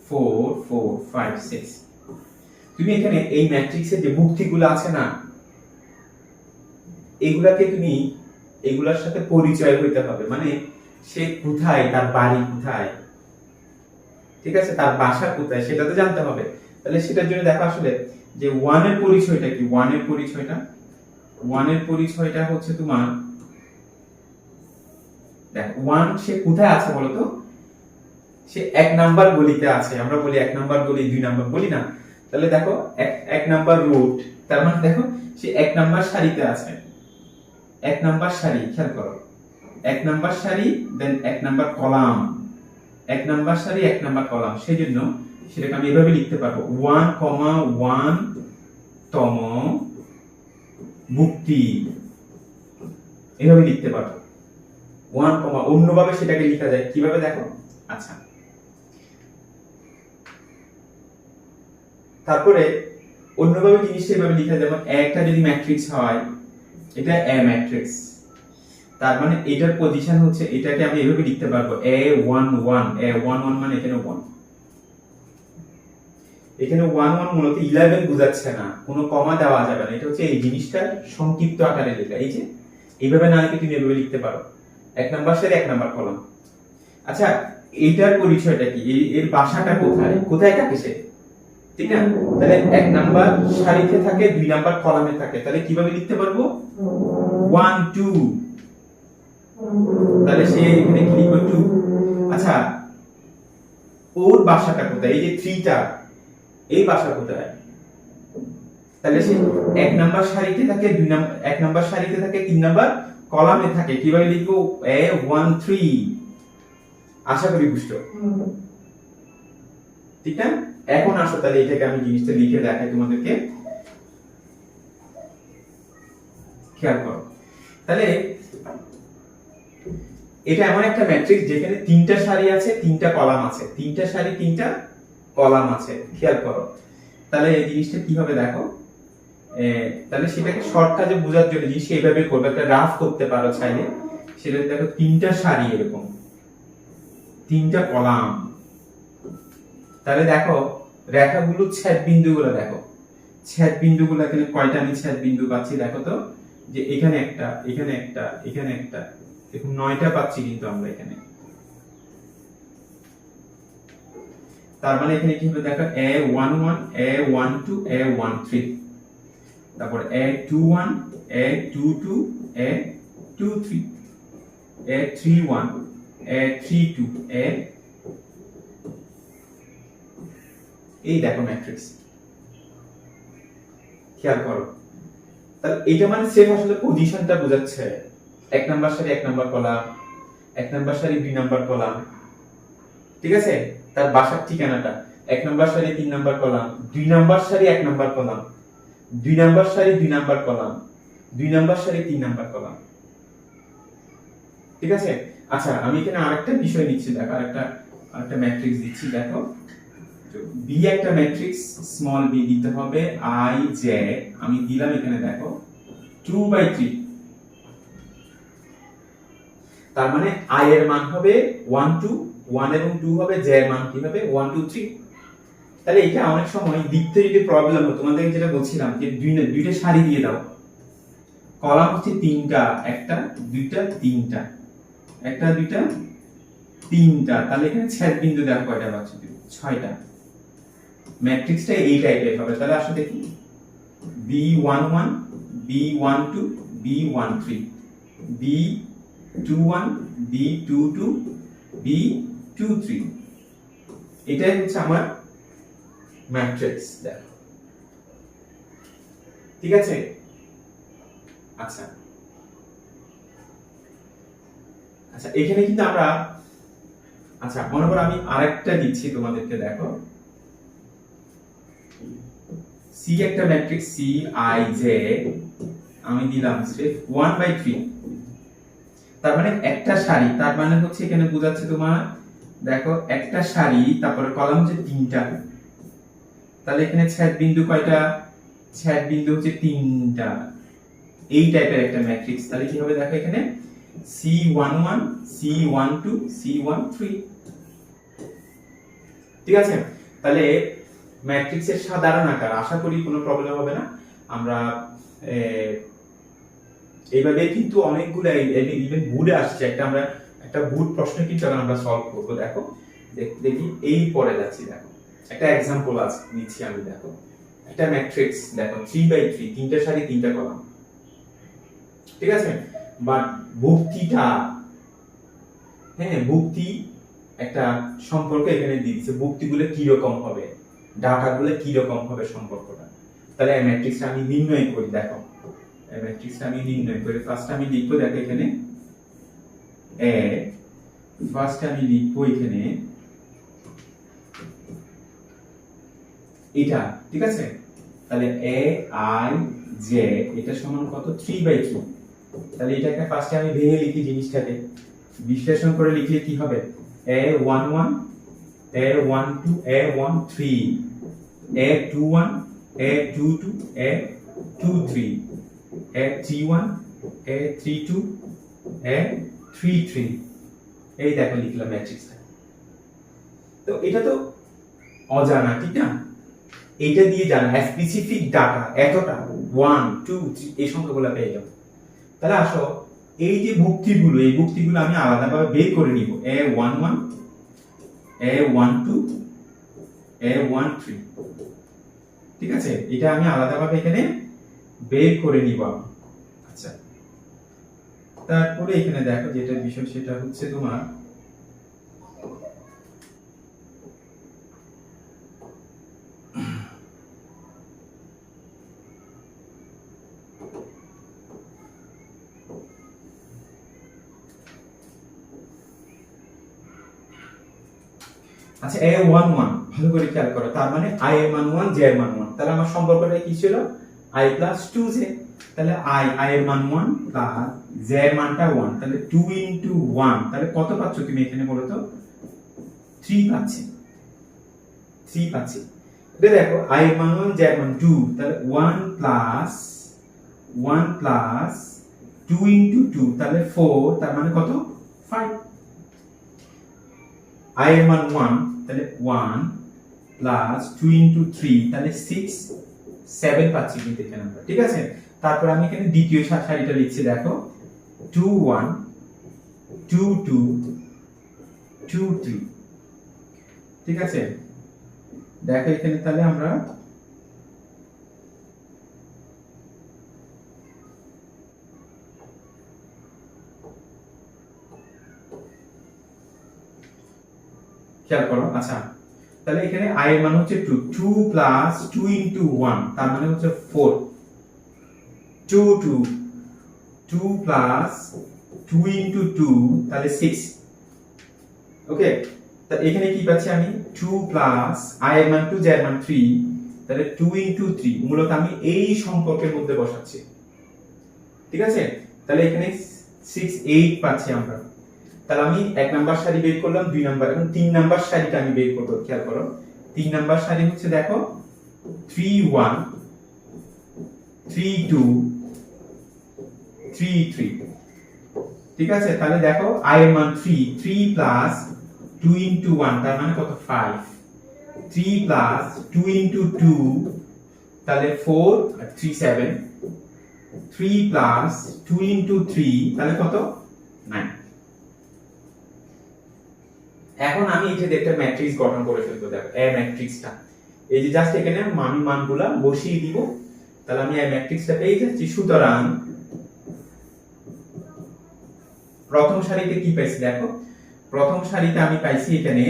A: 4 4 5 6। তুমি এখানে এই ম্যাট্রিক্সের যে মুক্তিগুলো আছে না, এগুলাকে তুমি এগুলার সাথে পরিচয় হইতে হবে, মানে সে কোথায়, তার বাড়ি কোথায়, ঠিক আছে, তার বাসা কোথায় সেটা তো জানতে হবে। তাহলে সেটার জন্য দেখো আসলে যে 1 এর পরিচয়টা কি। 1 এর পরিচয়টা হচ্ছে তোমার, দেখো 1 সে কোথায় আছে বলো তো? সে 1 নাম্বার গলিতে আছে। আমরা বলি 1 নাম্বার গলি, 2 নাম্বার বলি না? তাহলে দেখো 1 নাম্বার রুট, তার মানে দেখো সে 1 নাম্বার সারিতে আছে। 1 নাম্বার সারি, খেয়াল করো, 1 নাম্বার সারি, দেন 1 নাম্বার কলাম, 1 নাম্বার সারি 1 নাম্বার কলাম। সেজন্য সেটাকে আমি এভাবে লিখতে পারবো 1,1 তম মুক্তি, এভাবে লিখতে পারবো 1, অন্যভাবে সেটাকে লেখা যায় কিভাবে দেখো। আচ্ছা, তারপরে অন্যভাবে জিনিসটা এভাবে লেখা যায়, যেমন একটা যদি ম্যাট্রিক্স হয়, এটা এ ম্যাট্রিক্স, তার মানে এটার পজিশন হচ্ছে, এটাকে আমি এভাবে লিখতে পারবো A11, A11 মানে এখানে 1, এখানে 11 মূলত 11 বোঝাচ্ছে না, কোনো কমা দেওয়া যাবে না, এটা হচ্ছে এই জিনিসটা সংক্ষিপ্ত আকারে লেখা। এই যে এইভাবে না লিখে তুমি এভাবে লিখতে পারো 1 নাম্বার সারি 1 নাম্বার কলাম। আচ্ছা, এটার পরিচয়টা কি, এর বাসাটা কোথায়, কোথায় থাকে সে, ঠিক না? তাহলে 1 নাম্বার সারিতে থাকে, 2 নাম্বার কলামে থাকে, তাহলে কিভাবে লিখতে পারবো 1 2, তাহলে সে এখানে কি লিখবো 2। আচ্ছা, ওর বাসাটা কোথায়, এই যে 3টা, এই বাসা কোথায়? তাহলে সে 1 নাম্বার সারিতে থাকে, 1 নাম্বার সারিতে থাকে, 3 নাম্বার কলামে থাকে, কিভাবে লিখবো A13। আশা করি বুঝছো, ঠিক না? এখন আসো তাহলে এটাকে আমি জিনিসটা লিখে দেখাই তোমাদেরকে, খেয়াল করো। তাহলে এটা এমন একটা ম্যাট্রিক্স যেখানে 3টা সারি আছে, 3টা কলাম আছে, 3টা সারি 3টা কলাম আছে, খেয়াল করো। তাহলে এই জিনিসটা কিভাবে দেখো, তাহলে সেটাকে শর্ট কাজে বোঝার জন্য জিনিসটা এইভাবে করবে, একটা রাফ করতে পারো চাইলে। সেটা দেখো 3টা সারি এরকম, 3টা কলাম, তাহলে দেখো রেখাগুলো ছেদ বিন্দুগুলো দেখো, ছেদ বিন্দুগুলো এখানে কয়টা আমি ছেদ বিন্দু পাচ্ছি দেখো তো, যে এখানে একটা, এখানে একটা, এখানে একটা, এরকম 9টা পাচ্ছি কিন্তু আমরা এখানে। তার মানে এখানে কি হবে দেখো A11 A12 A13, তারপর A21 A22 A23 A31 A32 A, এই দেখো ম্যাট্রিক্স, খেয়াল করো। তাহলে এটা মানে সেম আসলে পজিশনটা বোঝাচ্ছে, 1 নাম্বার সারি 1 নাম্বার কলাম, 1 নাম্বার সারি 2 নাম্বার কলাম, ঠিক আছে? তার বাসার ঠিকানাটা 1 নাম্বার সারি 3 নাম্বার কলাম, 2 নাম্বার সারি 1 নাম্বার কলাম, 2 নাম্বার সারি 2 নাম্বার কলাম, 2 নাম্বার সারি 3 নাম্বার কলাম, ঠিক আছে? আচ্ছা, আমি এখানে আরেকটা বিষয় নিচ্ছি, দেখো আরেকটা ম্যাট্রিক্স দিচ্ছি, দেখো বি একটা ম্যাট্রিক্স, স্মল বি দিতে হবে, আই জে আমি দিলাম এখানে দেখো 2/3, তার মানে আই এর মান হবে 1 2, 1 এবং 2 হবে, জে এর মান কি হবে 1 2 3। তাহলে এটা অনেক সময় লিখতে যদি প্রবলেম হয়, তোমাদের যেটা বলছিলাম যে দুইটা সারি দিয়ে দাও, কলাম হচ্ছে 3টা, একটা দুইটা তিনটা, একটা দুইটা তিনটা, তাহলে এখানে ছেদ বিন্দু দেখো কয়টা পাচ্ছ, 6টা। ম্যাট্রিক্সটা এই টাইপের হবে। তাহলে আসলে দেখি B11 B12 B13 B21 B22 B23, এটাই হচ্ছে আমার ম্যাট্রিক্স, দেখো, ঠিক আছে? আচ্ছা আচ্ছা, এখানে কিন্তু আমরা, আচ্ছা মনে করো আমি আরেকটা দিচ্ছি তোমাদেরকে, দেখো সি একটা ম্যাট্রিক্স সি আই জে আমি দিলাম স্রেফ 1/3, তার মানে একটা সারি, তার মানে হচ্ছে এখানে বোঝাচ্ছে তোমার দেখো একটা সারি, তারপরে কলাম হচ্ছে 3টা, তাহলে এখানে ছেদ বিন্দু কয়টা ছেদ বিন্দু হচ্ছে 3টা, এই টাইপের একটা ম্যাট্রিক্স। তাহলে কি হবে দেখো এখানে C11 C12 C13, ঠিক আছে। তাহলে ম্যাট্রিক্সের সাধারণ আকার, আশা করি কোনো প্রবলেম হবে না। আমরা এইভাবে কিন্তু অনেকগুলো ইভেন বুড়ে আসছে, আমরা একটা বুট প্রশ্ন কিন্তু আমরা সলভ করবো। দেখো দেখি এই পরে যাচ্ছি, দেখো একটা এক্সাম্পল আছে নিচ্ছি আমি। দেখো একটা ম্যাট্রিক্স, দেখো 3/3, 3টা সারি 3টা কলাম, ঠিক আছে। বাট ভুক্তিটা, হ্যাঁ ভুক্তি একটা সম্পর্ক এখানে দিয়েছে, ভুক্তিগুলো কি রকম হবে, ডাটাগুলো কি রকম হবে সম্পর্কটা। তাহলে এই ম্যাট্রিক্সটা আমি নির্ণয় করি। দেখো এই ম্যাট্রিক্সটা আমি নির্ণয় করি। ফার্স্ট আমি লিখবো, দেখো এখানে ফার্স্ট আমি লিখবো এখানে এটা, ঠিক আছে। তাহলে এ আই জে এটা সমান কত, 3/3। তাহলে এটাকে ফার্স্টে আমি ভেঙে লিখি, জিনিসটাকে বিশ্লেষণ করে লিখলে কি হবে, A11 A12 A13 A21 A22 A23 A31 A32 A33, এই দেখো লিখলাম ম্যাট্রিক্সটা। তো এটা তো অজানা, ঠিক না? এইটা দিয়ে জানা স্পেসিফিক ডাটা এতটা 1 2 3 এই সংখ্যাগুলো পেয়ে যাবো। তাহলে আসো এই যে ভুক্তিগুলো, এই ভুক্তিগুলো আমি আলাদাভাবে বের করে নিব। A11 A12 A13, ঠিক আছে। এটা আমি আলাদাভাবে এখানে বের করে নিব আমি। আচ্ছা, তারপরে এখানে দেখো যেটা বিষয় সেটা হচ্ছে তোমার আচ্ছা A11 ভালো করে খেয়াল করো, তার মানে I এর মান 1 J এর মান 1। তাহলে আমার সম্পর্কটা কি ছিল, I plus 2J। তাহলে I এর মান 1 প্লাস J এর মানটা 1, তাহলে 2 into 1, তাহলে কত পাচ্ছ তুমি এখানে বলো তো? 3 পাচ্ছি, 3 পাচ্ছি। এটা দেখো I এর মান 1 J এর মান 2, তাহলে 1 plus 2 into 2, তাহলে 4, তার মানে কত 5। I এর মান 1, তাহলে 1 প্লাস 2 into 3, তাহলে 6 7 পাচ্ছি কিন্তু এখানে আমরা, ঠিক আছে। তারপর আমি এখানে দ্বিতীয় সারিটা লিখছি, দেখো 2 1 2 2 2 3, ঠিক আছে। দেখো এখানে তাহলে আমরা খেয়াল করো। আচ্ছা, তাহলে এখানে I এর মান হচ্ছে 2 2 প্লাস 2 into 1, তার মানে হচ্ছে 4 2 2 2 প্লাস 2 into 2, তাহলে 6। ওকে, তা এখানে কি পাচ্ছি আমি 2 প্লাস I এর মান 2 J এর মান 3, তাহলে 2 into 3, মূলত আমি এই সম্পর্কের মধ্যে বসাচ্ছি, ঠিক আছে। তাহলে এখানে 6 8 পাচ্ছি আমরা। তাহলে আমি 1 নাম্বার সারি বের করলাম, 2 নাম্বার, এবং 3 নাম্বার সারিটা আমি বের করব। খেয়াল করো 3 নাম্বার সারি হচ্ছে দেখো 3 1 3 2 3 3, ঠিক আছে। তাহলে দেখো I এর মান 3 3 প্লাস 2 into 1, তার মানে কত 5 3 প্লাস 2 into 2, তাহলে 4 আর 3 7 3 প্লাস 2 into 3, তাহলে কত 9। এখন আমি এই যে একটা ম্যাট্রিক্স গঠন করে ফেলবো। দেখো এই ম্যাট্রিক্সটা, এই যে জাস্ট এখানে মানগুলা বসিয়ে দিব, তাহলে আমি এই ম্যাট্রিক্সটা পেয়ে যাচ্ছি। সুতরাং প্রথম সারিতে কি পাইছি, দেখো প্রথম সারিতে আমি পাইছি এখানে,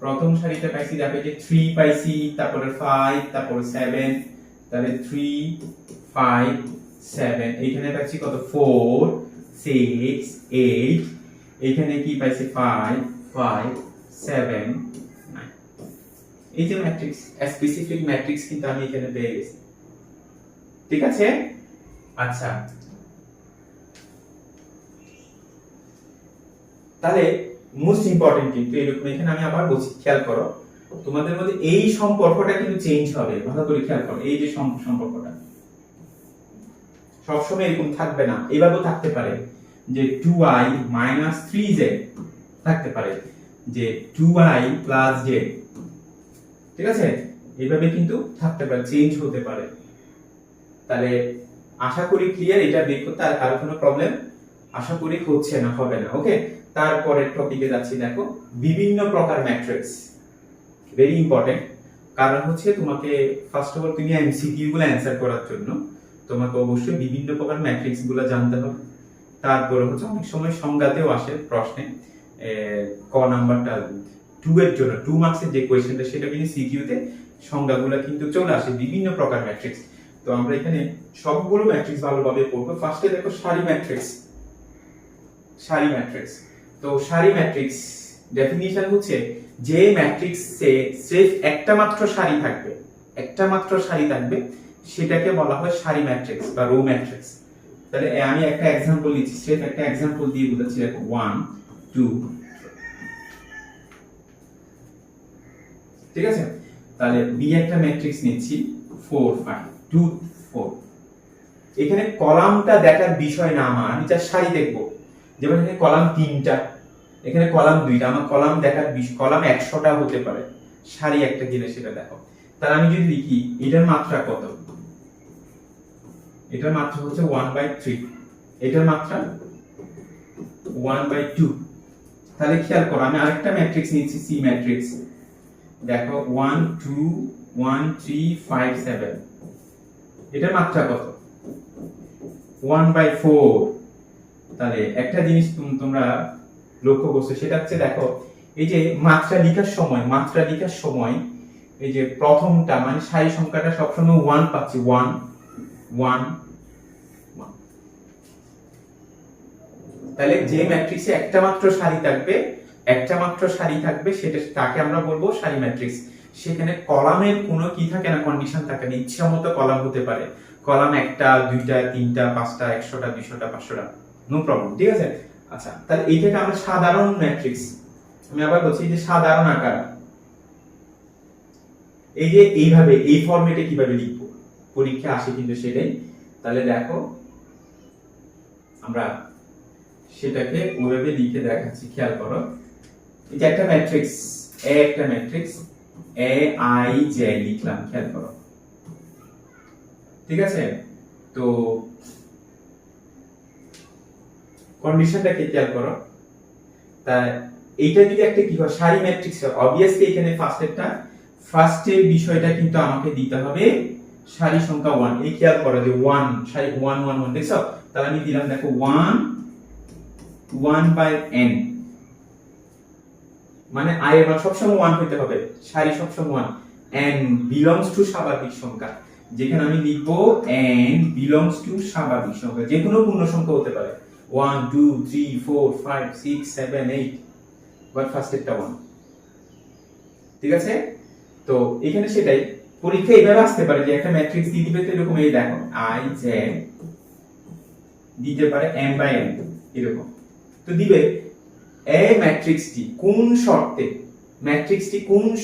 A: প্রথম সারিতে পাইছি দেখো যে 3 পাইছি, তারপরে 5, তারপরে 7, তাহলে 3 5 7, এখানে পাইছি কত 4 6 8, এখানে কি পাইছি 5 5 7 9। এই যে ম্যাট্রিক্স, স্পেসিফিক ম্যাট্রিক্স কিন্তু আমি এখানে পেয়ে গেছি, ঠিক আছে। আচ্ছা, তাহলে মোস্ট ইম্পর্টেন্ট কিন্তু এরকম, এখানে আমি আবার বলছি খেয়াল করো, তোমাদের মধ্যে এই সম্পর্কটা কিন্তু চেঞ্জ হবে, ভালো করে খেয়াল করো। এই যে সম্পর্কটা সবসময় এরকম থাকবে না, এভাবেও থাকতে পারে যে 2i - 3z থাকতে পারে, যে 2i + z, ঠিক আছে, এইভাবে কিন্তু থাকতে পারে, চেঞ্জ হতে পারে। তাহলে আশা করি ক্লিয়ার, এটা বের করতে আর কারো কোনো প্রবলেম আশা করি হচ্ছে না, হবে না। ওকে, তারপরের টপিকে যাচ্ছি। দেখো বিভিন্ন প্রকার ম্যাট্রিক্স, ভেরি ইম্পর্টেন্ট। কারণ হচ্ছে তোমাকে ফার্স্ট অফ অল তুমি এমসিকিউ গুলো অ্যানসার করার জন্য তোমাকে অবশ্যই বিভিন্ন প্রকার ম্যাট্রিক্স গুলো জানতে হবে। তারপরে হচ্ছে অনেক সময় সংজ্ঞাতেও আসে প্রশ্নে, ক নাম্বারটা 2 এর জন্য 2 মার্কসের যে কোয়েশ্চেনটা সেটা কিন্তু সিকিউতে সংজ্ঞাগুলো কিন্তু চলে আসে বিভিন্ন প্রকার ম্যাট্রিক্স। তো আমরা এখানে সবগুলো ম্যাট্রিক্স ভালোভাবে পড়বো। ফার্স্টে দেখো সারি ম্যাট্রিক্স। সারি ম্যাট্রিক্স, তো সারি ম্যাট্রিক্স ডেফিনিশন হচ্ছে যে ম্যাট্রিক্সে সির্ফ একটা মাত্র সারি থাকবে, একটা মাত্র সারি থাকবে, সেটাকে বলা হয় সারি ম্যাট্রিক্স বা রো ম্যাট্রিক্স। তাহলে আমি একটা एग्जांपल দিচ্ছি, সির্ফ একটা एग्जांपल দিয়ে বুঝাচ্ছি। দেখো 1 2, ঠিক আছে। তাহলে বি একটা ম্যাট্রিক্স নিচ্ছি 4 5 2 4। এখানে কলামটা দেখার বিষয় না আমার, আমি যা সারি দেখব। যেমন এখানে কলাম 3টা, এখানে কলাম 2টা, আমার কলাম দেখার কলাম 100টা হতে পারে, সারি একটা দিলে সেটা দেখো। তাহলে আমি যদি লিখি এটার মাত্রা কত, এটার মাত্রা হচ্ছে 1/3, এটার মাত্রা 1/2। তাহলে খেয়াল করো, আমি আরেকটা ম্যাট্রিক্স নিচ্ছি সি ম্যাট্রিক্স। দেখো 1 2 1 3 5 7, এটার মাত্রা কত 1/4। তাহলে একটা জিনিস তোমরা লক্ষ্য করছো, সেটা হচ্ছে দেখো এই যে মাত্রা লেখার সময় এই যে প্রথমটা মানে সারি সংখ্যাটা সবসময় 1 পাচ্ছি, 1 1 1। তাহলে যে ম্যাট্রিক্সে একটা মাত্র সারি থাকবে সেটা তাকে আমরা বলবো সারি ম্যাট্রিক্স। সেখানে কলামের কোনো কি থাকে না, কন্ডিশন থাকে না, ইচ্ছা মতো কলাম হতে পারে, কলাম 1টা 2টা 3টা 5টা 100টা 200টা 500টা, নো প্রবলেম, ঠিক আছে। আচ্ছা, তাহলে এইটাকে আমরা সাধারণ ম্যাট্রিক্স, আমি আবার বলছি যে সাধারণ আকার। এই যে এইভাবে এই ফরম্যাটে কিভাবে লিখবো, পরীক্ষা আসে কিন্তু সেটাই। তাহলে দেখো আমরা সেটাকে ওইভাবে লিখে দেখাচ্ছি, খেয়াল করো। এই যে একটা ম্যাট্রিক্স, একটা ম্যাট্রিক্স এ আই জে লিখলাম, খেয়াল করো, ঠিক আছে। তো কন্ডিশনটাকে খেয়াল করো। তা এইটা যদি একটা কি হয় সারি ম্যাট্রিক্স হয়, অবভিয়াসলি এখানে ফার্স্টের বিষয়টা কিন্তু আমাকে দিতে হবে সারি সংখ্যা 1। এই খেয়াল করো যে 1 সারি 1 1 1, দেখছো। তাহলে আমি দিলাম দেখো 1 1/n, মানে i এর মান সবসময় 1 হতে হবে, সারি সবসময় 1। n belongs to স্বাভাবিক সংখ্যা, যেখানে আমি লিখব n belongs to স্বাভাবিক সংখ্যা, যে কোনো পূর্ণ সংখ্যা হতে পারে, 1 2 3 4 5 6 7 8, বাট ফার্স্ট একটা 1, ঠিক আছে। তো এখানে সেটাই পরীক্ষা এইভাবে আসতে পারে যে একটা ম্যাট্রিক্স দিয়ে দিবে, তো এরকম এই দেখো i j দিতে পারে m/n এরকম। তো দিবে এই ম্যাট্রিক্সটি কোন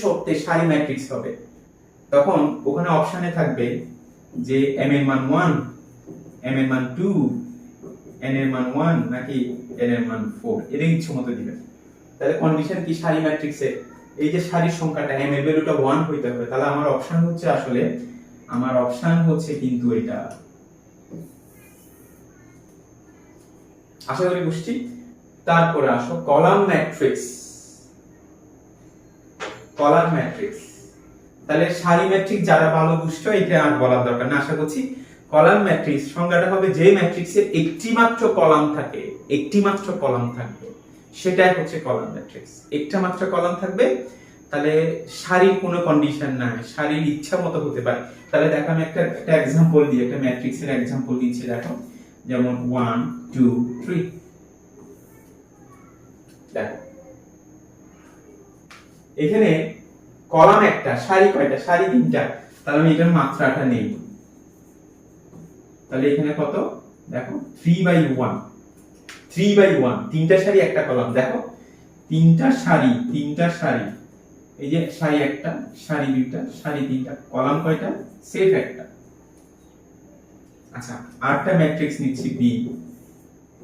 A: শর্তে সারি ম্যাট্রিক্স হবে, তখন ওখানে অপশনে থাকবে যে m এর মান 1, m এর মান 2, n এর মান 1 নাকি n এর মান 4, এর ইচ্ছা মতো দিবেন। তাহলে কন্ডিশন কি সারি ম্যাট্রিক্সে এই যে সারির সংখ্যাটা m এর ভ্যালুটা 1 হইতে হবে। তাহলে আমার অপশন হচ্ছে কিন্তু এটা, আশা করি বুঝছি। তারপরে আসো কলাম ম্যাট্রিক্স। তাহলে সারি ম্যাট্রিক্স যারা ভালো বুঝছো এটা আর বলার দরকার না, আশা করছি। কলাম ম্যাট্রিক্স সংজ্ঞাটা হবে যে ম্যাট্রিক্সের একটি মাত্র কলাম থাকবে, সেটাই হচ্ছে কলাম ম্যাট্রিক্স। একটা মাত্র কলাম থাকবে, তাহলে সারির কোনো কন্ডিশন নাই, সারির ইচ্ছা মতো হতে পারে। তাহলে দেখো আমি একটা एग्जांपल দিই, একটা ম্যাট্রিক্সের एग्जांपल দিচ্ছি। দেখো যেমন 1 2 3, দেখো এখানে কলাম একটা, সারি কয়টা, সারি 3টা। তাহলে আমি এটার মাত্রাটা নেই, তাহলে এখানে কত দেখো 3/1, 3/1, তিনটা সারি একটা কলাম। দেখো তিনটা সারি এই যে সারি একটা, সারি দুইটা, সারি তিনটা, কলাম কয়টা, সেফ একটা। আচ্ছা আরেকটা ম্যাট্রিক্স নিচ্ছি বি,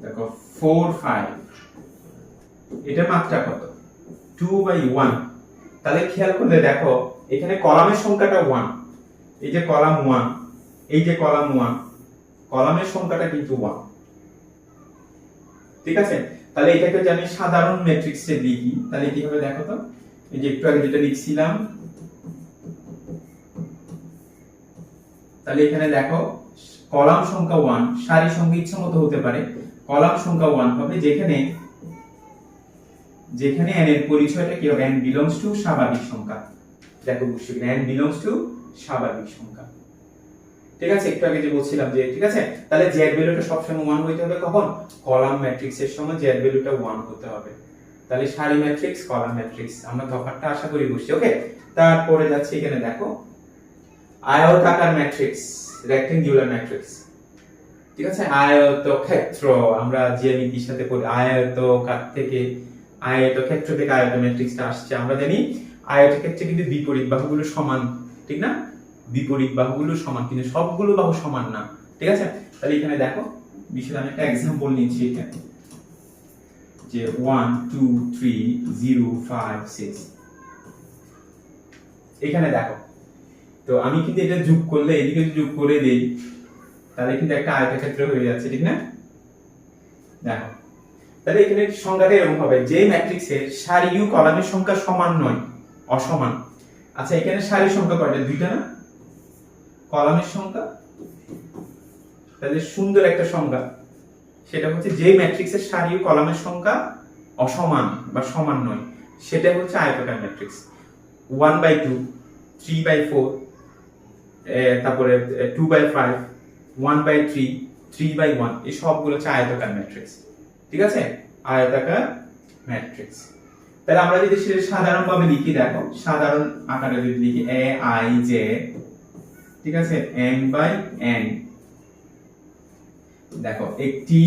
A: দেখো 4 5, এটা মাত্রা কত, 2/1। তাহলে খেয়াল করলে দেখো এখানে কলামের সংখ্যাটা 1, এই যে কলাম 1, এই যে কলাম 1, কলামের সংখ্যাটা কিন্তু 1। ঠিক আছে, তাহলে এটাকে যদি আমি সাধারণ ম্যাট্রিক্সে লিখি তাহলে কি হবে দেখো তো, এই যে একটু আগে যেটা লিখছিলাম, তাহলে এখানে দেখো কলাম সংখ্যা 1, সারি সংখ্যা ইচ্ছা মতো হতে পারে, কলাম সংখ্যা 1 হবে, যেখানে যেখানে n এর পরিচয়টা কি হবে, n belongs to স্বাভাবিক সংখ্যা। দেখো বুঝছো কিনা, n belongs to স্বাভাবিক সংখ্যা। ঠিক আছে, একটু আগে যে বলছিলাম যে ঠিক আছে, তাহলে z ভ্যালুটা সবসময় 1 হইতে হবে, কখন, কলাম ম্যাট্রিক্সের সময় z ভ্যালুটা 1 হতে হবে। তাহলে সারি ম্যাট্রিক্স, কলাম ম্যাট্রিক্স, আমরা তফাৎটা আশা করি বুঝছি। ওকে, তারপরে যাচ্ছে এখানে দেখো আয়তাকার ম্যাট্রিক্স, রেক্ট্যাঙ্গুলার ম্যাট্রিক্স। ঠিক আছে, আয়তক্ষেত্র আমরা জ্যামিতির সাথে পড়ি, আয়তকার থেকে আয়তক্ষেত্র থেকে আয়ত ম্যাট্রিক্সটা আসছে। আমরা জানি আয়তক্ষেত্রে কিন্তু বিপরীত বাহুগুলো সমান, ঠিক না, বিপরীত বাহুগুলো সমান, কিন্তু সবগুলো বাহু সমান না। ঠিক আছে, তাহলে এখানে দেখো বিষয়ে আমি একটা एग्जांपल নিচ্ছি এখানে, যে 1 2 3 0 5 6, এখানে দেখো তো আমি কিন্তু এটা যোগ করলে, এদিকে যোগ করে দেই তাহলে কিন্তু একটা আয়তক্ষেত্র হয়ে যাচ্ছে, ঠিক না। দেখো তাহলে এখানে সংখ্যাটা এরকম হবে, যে ম্যাট্রিক্সের সারি ও কলামের সংখ্যা সমান নয়, অসমান। আচ্ছা এখানে সারির সংখ্যা কয়টা, দুইটা না, কলামের সংখ্যা, তাহলে সুন্দর একটা সংখ্যা, সেটা হচ্ছে যে ম্যাট্রিক্সের সারি ও কলামের সংখ্যা অসমান বা সমান নয়, সেটা হচ্ছে আয়তাকার ম্যাট্রিক্স। 1/2, 3/4, তারপরে 2/5, 1/3, 3/1, এই সবগুলো হচ্ছে আয়তাকার ম্যাট্রিক্স। ঠিক আছে, আয়তাকার ম্যাট্রিক্স। তাহলে আমরা যদি সেটা সাধারণ ভাবে লিখি, দেখো সাধারণ আকারে যদি লিখি a i j, ঠিক আছে, m/n, দেখো একটি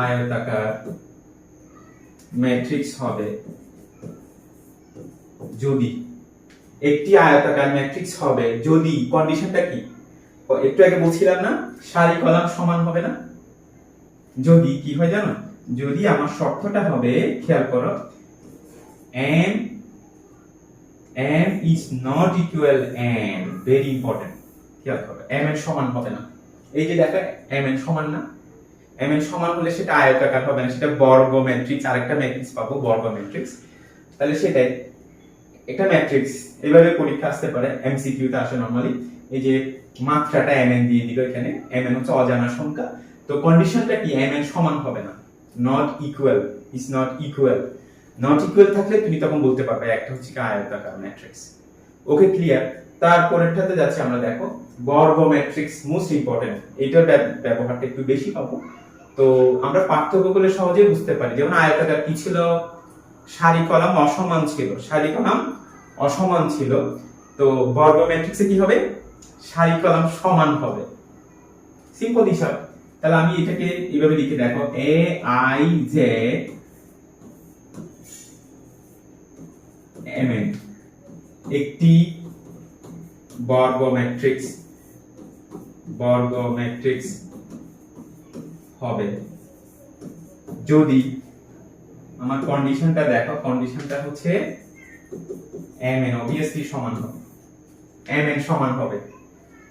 A: আয়তাকার ম্যাট্রিক্স হবে যদি, একটি আয়তাকার ম্যাট্রিক্স হবে যদি, কন্ডিশনটা কি, একটু আগে বলছিলাম না সারি কলাম সমান হবে না, যদি কি হয় জানো, যদি আমার শর্তটা হবে, খেয়াল করো, m is not equal n, very important, খেয়াল করো, m এর সমান হবে না। এই যে দেখো m এর সমান না, m এর সমান হলে সেটা আয়তাকার হবে না, সেটা বর্গ ম্যাট্রিক্স, আরেকটা ম্যাট্রিক্স পাবো বর্গ ম্যাট্রিক্স। তাহলে সেটাই একটা ম্যাট্রিক্স এভাবে পরীক্ষা আসতে পারে, এমসিকিউ তে আসে নরমালি, এই যে মাত্রাটা mn দিয়ে দিল, এখানে mn হচ্ছে অজানা সংখ্যা, তো কন্ডিশনটা কি, mn সমান হবে না, not equal, is not equal, not equal থাকলে তুমি তখন বলতে পারবে একটা হচ্ছে আয়তাকার ম্যাট্রিক্স। ওকে, ক্লিয়ার। তারপরেরটাতে যাচ্ছে আমরা, দেখো বর্গ ম্যাট্রিক্স, মোস্ট ইম্পর্টেন্ট, এটার ব্যবহারটা একটু বেশি পাবো, তো আমরা পার্থক্যগুলো সহজেই বুঝতে পারি। যেমন আয়তাকার কি ছিল, সারি কলাম অসমান ছিল, সারি কলাম অসমান ছিল, তো বর্গ ম্যাট্রিক্সে কি হবে, সারি কলাম সমান হবে, সিম্পল হিসাব। তাহলে আমি এটাকে এইভাবে লিখে, দেখো a i j mn একটি বর্গ ম্যাট্রিক্স হবে যদি, আমার কন্ডিশনটা দেখো, কন্ডিশনটা হচ্ছে mn obviously সমান হবে, mn সমান হবে।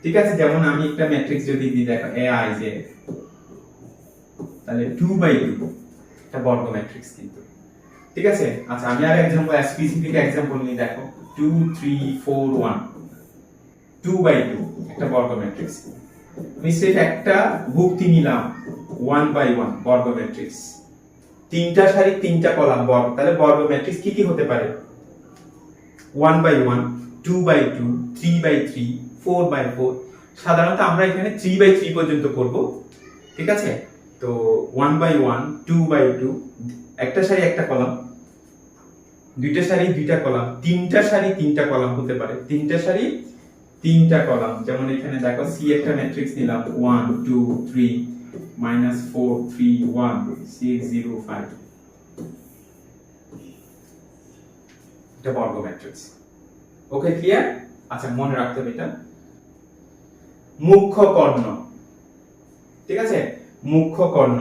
A: ঠিক আছে, যেমন আমি একটা ম্যাট্রিক্স যদি দিই, দেখো aij, তাহলে 2/2 এটা বর্গ ম্যাট্রিক্স কিন্তু। ঠিক আছে, আচ্ছা আমি আর एग्जांपल স্পেসিফিক एग्जांपल নিই, দেখো 2 3 4 1, 2/2 একটা বর্গ ম্যাট্রিক্স। আমি সেট একটা ভুক্তি নিলাম 1/1 বর্গ ম্যাট্রিক্স, তিনটা সারি তিনটা কলাম বর্গ, তাহলে বর্গ ম্যাট্রিক্স কি কি হতে পারে, 1/1, 2/2, 3/3, 4/4। সাধারণত আমরা এখানে 3/3 পর্যন্ত করব। ঠিক আছে, তো 1/1, 2/2, একটা সারি একটা কলাম, দুইটা সারি দুইটা কলাম, তিনটা সারি তিনটা কলাম হতে পারে, তিনটা সারি তিনটা কলাম। যেমন এখানে দেখো সি একটা ম্যাট্রিক্স নিলাম 1 2 3 -4 3 1 6 0 5 এটা বর্গ ম্যাট্রিক্স। ওকে, ক্লিয়ার? আচ্ছা, মনে রাখতে হবে এটা মুখ্য কর্ণ, ঠিক আছে? মুখ্য কর্ণ।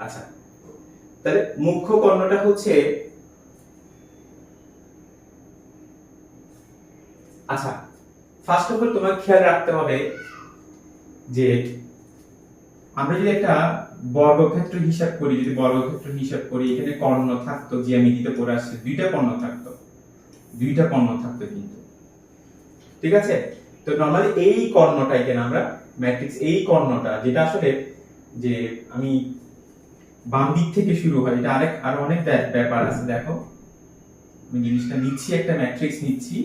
A: আচ্ছা, তাহলে মুখ্য কর্ণটা হচ্ছে, আচ্ছা ফার্স্ট অফ অল তোমাকে খেয়াল রাখতে হবে যে আমরা যদি একটা বর্গক্ষেত্র হিসাব করি, এখানে কর্ণ থাকতো, জ্যামিতিতে পড়ে আসছে দুইটা কর্ণ থাকতো কিন্তু, ঠিক আছে? তো নরমালি এই কর্ণটা এখানে আমরা ম্যাট্রিক্স, এই কর্ণটা যেটা আসলে যে আমি বাম দিক থেকে শুরু হয়, এটা আরো অনেক ব্যাপার আছে। দেখো আমি জিনিসটা নিচ্ছি, একটা ম্যাট্রিক্স নিচ্ছি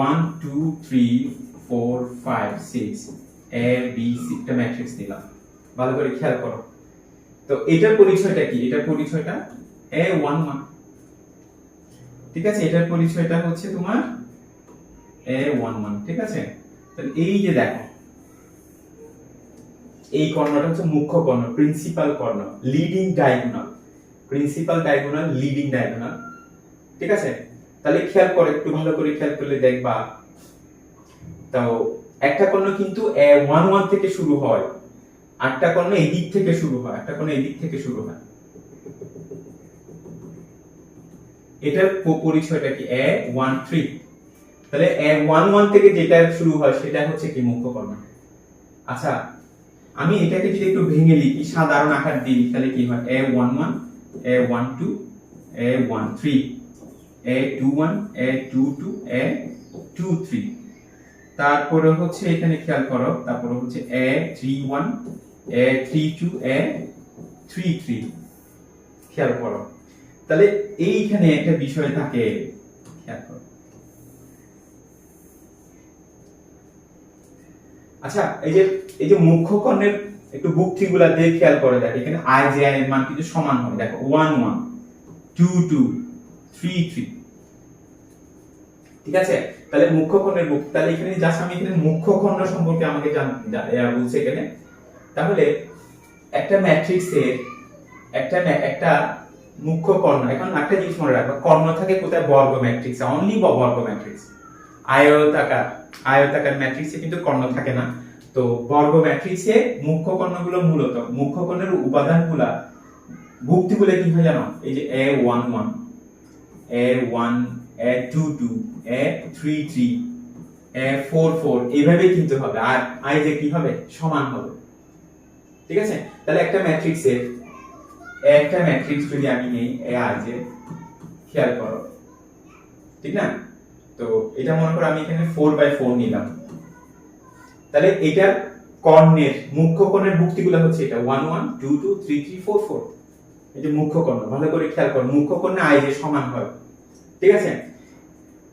A: 1 2 3 4 5 6 A B C একটা ম্যাট্রিক্স নিলাম, ভালো করে খেয়াল করো। তো এটার পরিচয়টা কি? এটার পরিচয়টা A11, ঠিক আছে? এটার পরিচয়টা হচ্ছে তোমার A11, ঠিক আছে? তাহলে এই যে দেখো, এই কর্ণটা হচ্ছে মুখ্য কর্ণ, প্রিন্সিপাল কর্ণ, লিডিং ডায়াগোনাল, লিডিং ডায়াগোনাল, ঠিক আছে? তাহলে খেয়াল করো, একটু ভালো করে খেয়াল করলে দেখবা, তো একটা কর্ণ কিন্তু A11 থেকে শুরু হয়, আটটা কর্ণ এই দিক থেকে শুরু হয়, এটার পরিচয়টা কি? A13। তাহলে A11 থেকে যেটা শুরু হয় সেটা হচ্ছে কি? মুখ্য কর্ণ। আচ্ছা, আমি এটাকে যদি একটু ভেঙে লিখি, সাধারণ আকার দিই, তাহলে কি হয়? A11 A12 A13 A21 A22 A23, তারপরে হচ্ছে এখানে খেয়াল করো, তারপরে হচ্ছে A31 A32 A33, খেয়াল করো। তাহলে এইখানে একটা বিষয় থাকে, খেয়াল করো। আচ্ছা, এই যে মুখ্য কর্ণের একটু বুক্তিগুলা দিয়ে খেয়াল করে দেখো, এখানে I J I এর মান কিন্তু সমান হবে। দেখো 1 1 2 2 3 3, ঠিক আছে? তাহলে মুখ্য কর্ণের বুক্তি, তাহলে এখানে জাস্ট আমি এখানে মুখ্য কর্ণ সম্পর্কে আমাকে বলছে এখানে। তাহলে একটা ম্যাট্রিক্সের একটা মুখ্য কর্ণ, এখন একটা জিনিস মনে রাখবা, কর্ণ থাকে কোথায়? বর্গ ম্যাট্রিক্সে, অনলি বর্গ ম্যাট্রিক্স। আয়তাকার ম্যাট্রিক্সে কিন্তু কর্ণ থাকে না। তো বর্গ ম্যাট্রিক্সে মুখ্য কর্ণগুলো মূলত, মুখ্য কর্ণের উপাদানগুলা, ভুক্তিগুলো কি হয় জানো? এই যে A11 A1 A22 A33 A44 এইভাবে কিন্তু হবে, আর I যে কি হবে? সমান হবে, ঠিক আছে? তাহলে একটা ম্যাট্রিক্স যদি আমি নেই AI যে, খেয়াল করো, ঠিক না? তো এটা মনে করো আমি এখানে 4/4 নিলাম, তাহলে এটার কর্ণের, মুখ্য কর্ণের ভুক্তিগুলো হচ্ছে এটা 1 1 2 2 3 3 4 4, এই যে মুখ্য কর্ণ, ভালো করে খেয়াল করো, মুখ্য কর্ণে I যে সমান হয়, ঠিক আছে?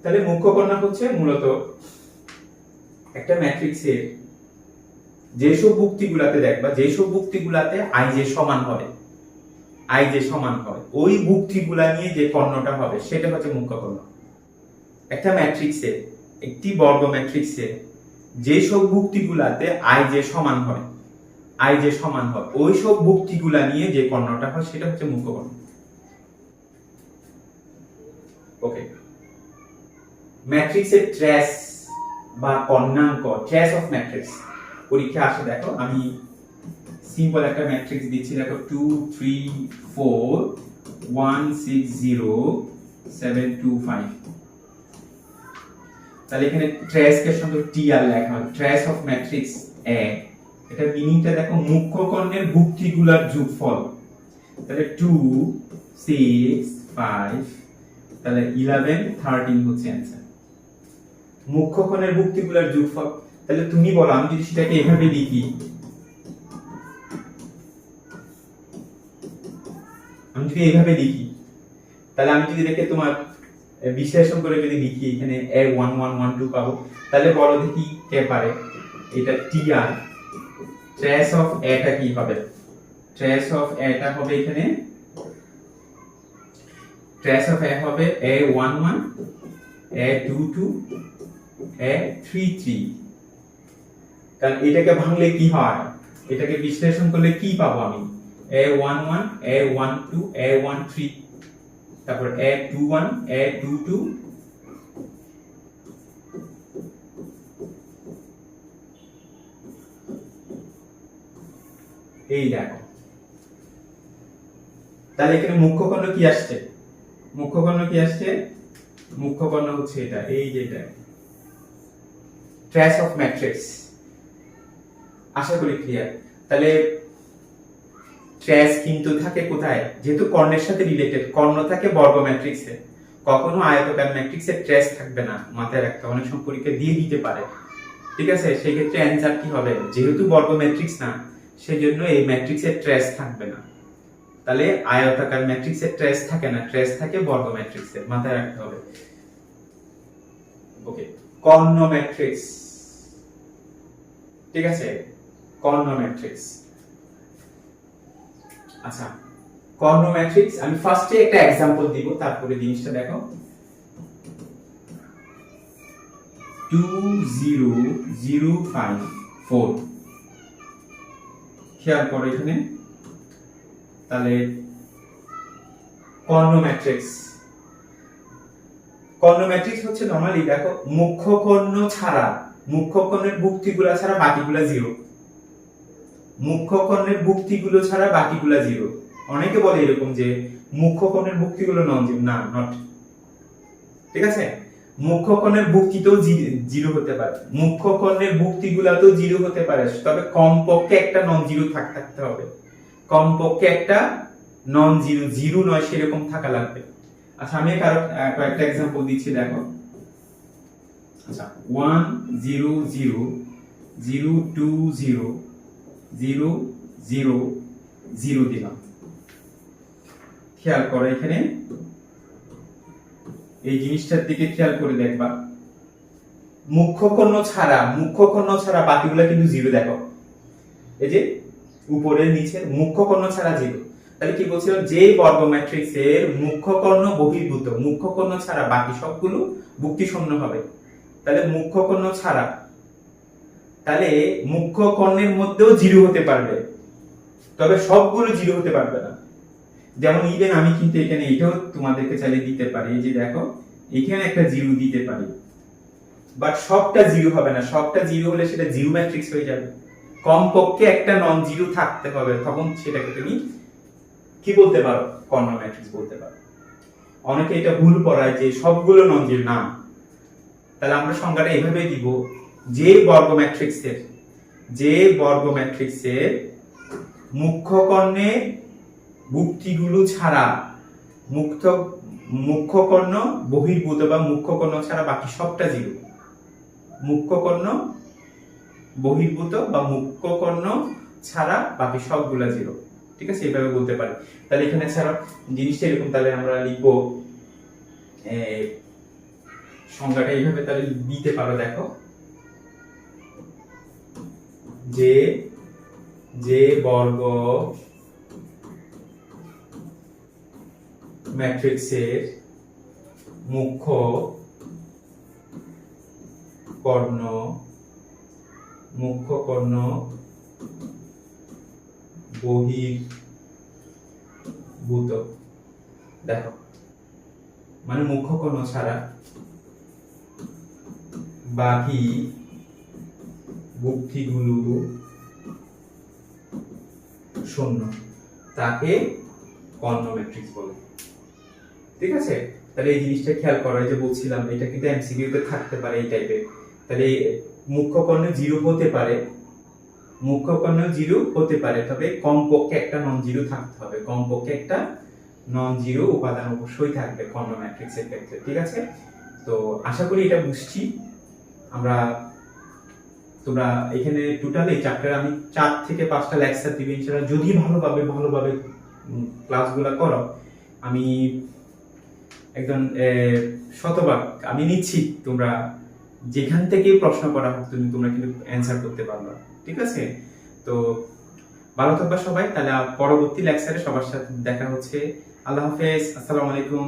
A: তাহলে মুখ্য কর্ণ হচ্ছে মূলত একটা ম্যাট্রিক্সের যেসব ভুক্তিগুলাতে দেখবা, যেসব ভুক্তিগুলাতে I যে সমান হবে, ওই ভুক্তিগুলা নিয়ে যে কর্ণটা হবে সেটা হচ্ছে মুখ্য কর্ণ। একটা ম্যাট্রিক্সে, একটি বর্গ ম্যাট্রিক্সে যেসব ভুক্তিগুলাতে I যে সমান হয়, ওই সব ভুক্তিগুলা নিয়ে যে কর্ণটা হয় সেটা হচ্ছে মুখ্য কর্ণ। ওকে, ম্যাট্রিক্সের ট্রেস বা কর্ণাঙ্ক, ট্রেস অফ ম্যাট্রিক্স পরীক্ষা আসে। দেখো আমি সিম্পল একটা ম্যাট্রিক্স দিচ্ছি, দেখো 2 3 4 1 6 0 7 2 5, তাহলে এখানে ট্রেস এর সঙ্গে TR লেখা হয়, ট্রেস অফ ম্যাট্রিক্স A। এটা মিনিংটা দেখো, মুখ্য কর্ণের ভুক্তিগুলোর যোগফল, তাহলে 2 6 5, তাহলে 11 13 হচ্ছে आंसर। মুখ্য কর্ণের ভুক্তিগুলোর যোগফল, তাহলে তুমি বলো, আমি যদি সেটাকে এভাবে লিখি, তাহলে আমি যদি দেখে তোমার বিশ্লেষণ করে যদি লিখি, এখানে A1 1 1 2 পাবো, তাহলে বলো দেখি কে পারে? এটা TR, ট্রেস অফ A টা কি হবে? ট্রেস অফ A টা হবে এখানে, ট্রেস অফ A হবে A11 A22 A33। কারণ এটাকে ভাঙলে কি হয়, এটাকে বিশ্লেষণ করলে কি পাবো আমি, A11 A12 A13, তারপর A21 A22, এই দেখো। তাহলে এখানে মুখ্য কর্ণ কি আসছে, মুখ্য কর্ণ কি আসছে, মুখ্য কর্ণ হচ্ছে এটা, এই যে এটা ট্রেস অফ ম্যাট্রিক্স। আশা করি ক্লিয়ার। তাহলে ট্রেস কিন্তু থাকে কোথায়, যেহেতু কর্ণের সাথে রিলেটেড, কর্ণ থাকে বর্গ ম্যাট্রিক্সে, কখনো আয়তকার ম্যাট্রিক্সে ট্রেস থাকবে না, মাথায় রাখতে। অনেক সময় পরীক্ষা দিয়ে দিতে পারে, ঠিক আছে। সেই ক্ষেত্রে অ্যানসার কি হবে, যেহেতু বর্গ ম্যাট্রিক্স না, সেজন্য এই ম্যাট্রিক্সের ট্রেস থাকবে না। তাহলে আয়তাকার ম্যাট্রিক্সের ট্রেস থাকে না, ট্রেস থাকে বর্গ ম্যাট্রিক্সের, মাথায় রাখতে হবে। ওকে, কর্ণ ম্যাট্রিক্স, ঠিক আছে, কর্ণ ম্যাট্রিক্স। আচ্ছা, কর্ণ ম্যাট্রিক্স আমি ফার্স্টে একটা एग्जांपल দিব, তারপরে জিনিসটা দেখো। 2 0 0 5 4, খেয়াল করো এখানে। তাহলে কর্ণ ম্যাট্রিক্স, কর্ণ ম্যাট্রিক্স হচ্ছে নরমালি দেখো মুখ্য কর্ণ ছাড়া, মুখ্য কর্ণের ভুক্তিগুলো ছাড়া বাকিগুলো জিরো, মুখ্য কর্ণের ভুক্তিগুলো ছাড়া বাকিগুলো জিরো। অনেকে বলে এরকম যে মুখ্য কর্ণের ভুক্তিগুলো নন জিরো, না, নট, ঠিক আছে। মুখ্য কর্ণের ভুক্তিতেও জিরো হতে পারে, মুখ্য কর্ণের ভুক্তিগুলোতেও জিরো হতে পারে, তবে কমপক্ষে একটা নন জিরো থাকতে হবে, কমপক্ষে একটা নন জিরো, জিরো নয় সেরকম থাকা লাগবে। আচ্ছা, আমি কয়েকটা एग्जांपल দিচ্ছি, দেখো। আচ্ছা, 1 0 0 0 2 0 0 0 0 দিলাম। খেয়াল করো এখানে এই জিনিসটার দিকে খেয়াল করে দেখবা, মুখ্য কর্ণ ছাড়া বাকিগুলো কিন্তু জিরো। দেখো এই যে উপরের নিচে মুখ্য কর্ণ ছাড়া জিরো। তাহলে কি বলছিলাম, যে বর্গ ম্যাট্রিক্সের মুখ্য কর্ণ বহির্ভূত, মুখ্য কর্ণ ছাড়া বাকি সবগুলো ভুক্তি শূন্য হবে। তাহলে মুখ্য কর্ণ ছাড়া, তাহলে মুখ্য কর্ণের মধ্যেও জিরো হতে পারবে, তবে সবগুলো জিরো হতে পারবে না। যেমন ইভেন আমি কিন্তু এখানে এটাও তোমাদেরকে চাইলে দিতে পারি, যে দেখো এখানে একটা জিরো দিতে পারি, বাট সবটা জিরো হবে না। সবটা জিরো হলে সেটা জিরো ম্যাট্রিক্স হয়ে যাবে, কমপক্ষে একটা নন জিরো থাকতে হবে, তখন সেটাকে তুমি কি বলতে পারো, কর্ণ ম্যাট্রিক্স বলতে পারো। অনেকে এটা ভুল পড়ায় যে সবগুলো নন জিরো, না। তাহলে আমরা সংজ্ঞাটা এভাবে দিব, যে বর্গ ম্যাট্রিক্সের মুখ্য কর্ণের ভুক্তিগুলো ছাড়া, মুখ্য কর্ণ বহির্ভূত বা মুখ্য কর্ণ ছাড়া বাকি সবটা জিরো, মুখ্য কর্ণ বহির্ভূত বা মুখ্য কর্ণ ছাড়া বাকি সবগুলা জিরো, ঠিক আছে, এইভাবে বলতে পারি। তাহলে এখানে ছাড়া জিনিসটা এরকম, তাহলে আমরা লিখবো সংজ্ঞাটা এইভাবে তাহলে দিতে পারো, দেখো যে বর্গ ম্যাট্রিক্সের মুখ্য কর্ণ বহির্ভূত, দেখো মানে মুখ্য কর্ণ ছাড়া বাকি ভুক্তিগুলো শূন্য, তাকে কর্ণ ম্যাট্রিক্স বলে, ঠিক আছে। তাহলে এই জিনিসটা খেয়াল করা, যে বলছিলাম এটা কিন্তু এমসিকিউ তে থাকতে পারে এই টাইপের। তাহলে মুখ্য কর্ণে জিরো হতে পারে, তবে কমপক্ষে একটা নন জিরো থাকতে হবে, কমপক্ষে একটা নন জিরো উপাদান অবশ্যই থাকবে কর্ণ ম্যাট্রিক্সের ক্ষেত্রে, ঠিক আছে। তো আশা করি এটা বুঝছি আমরা। তোমরা এখানে টোটাল এই চ্যাপ্টার আমি 4 থেকে 5টা লেকচার দিব ইনশাআল্লাহ, যদি ভালোভাবে ক্লাসগুলো করো। আমি একদম শতভাগ আমি নিচ্ছি, তোমরা যেখান থেকে প্রশ্ন করা হোক তোমরা কিন্তু অ্যানসার করতে পারবে, ঠিক আছে। তো ভালো থাকবা সবাই, তাহলে পরবর্তী লেকচারে সবার সাথে দেখা হচ্ছে। আল্লাহ হাফেজ, আসসালামু আলাইকুম।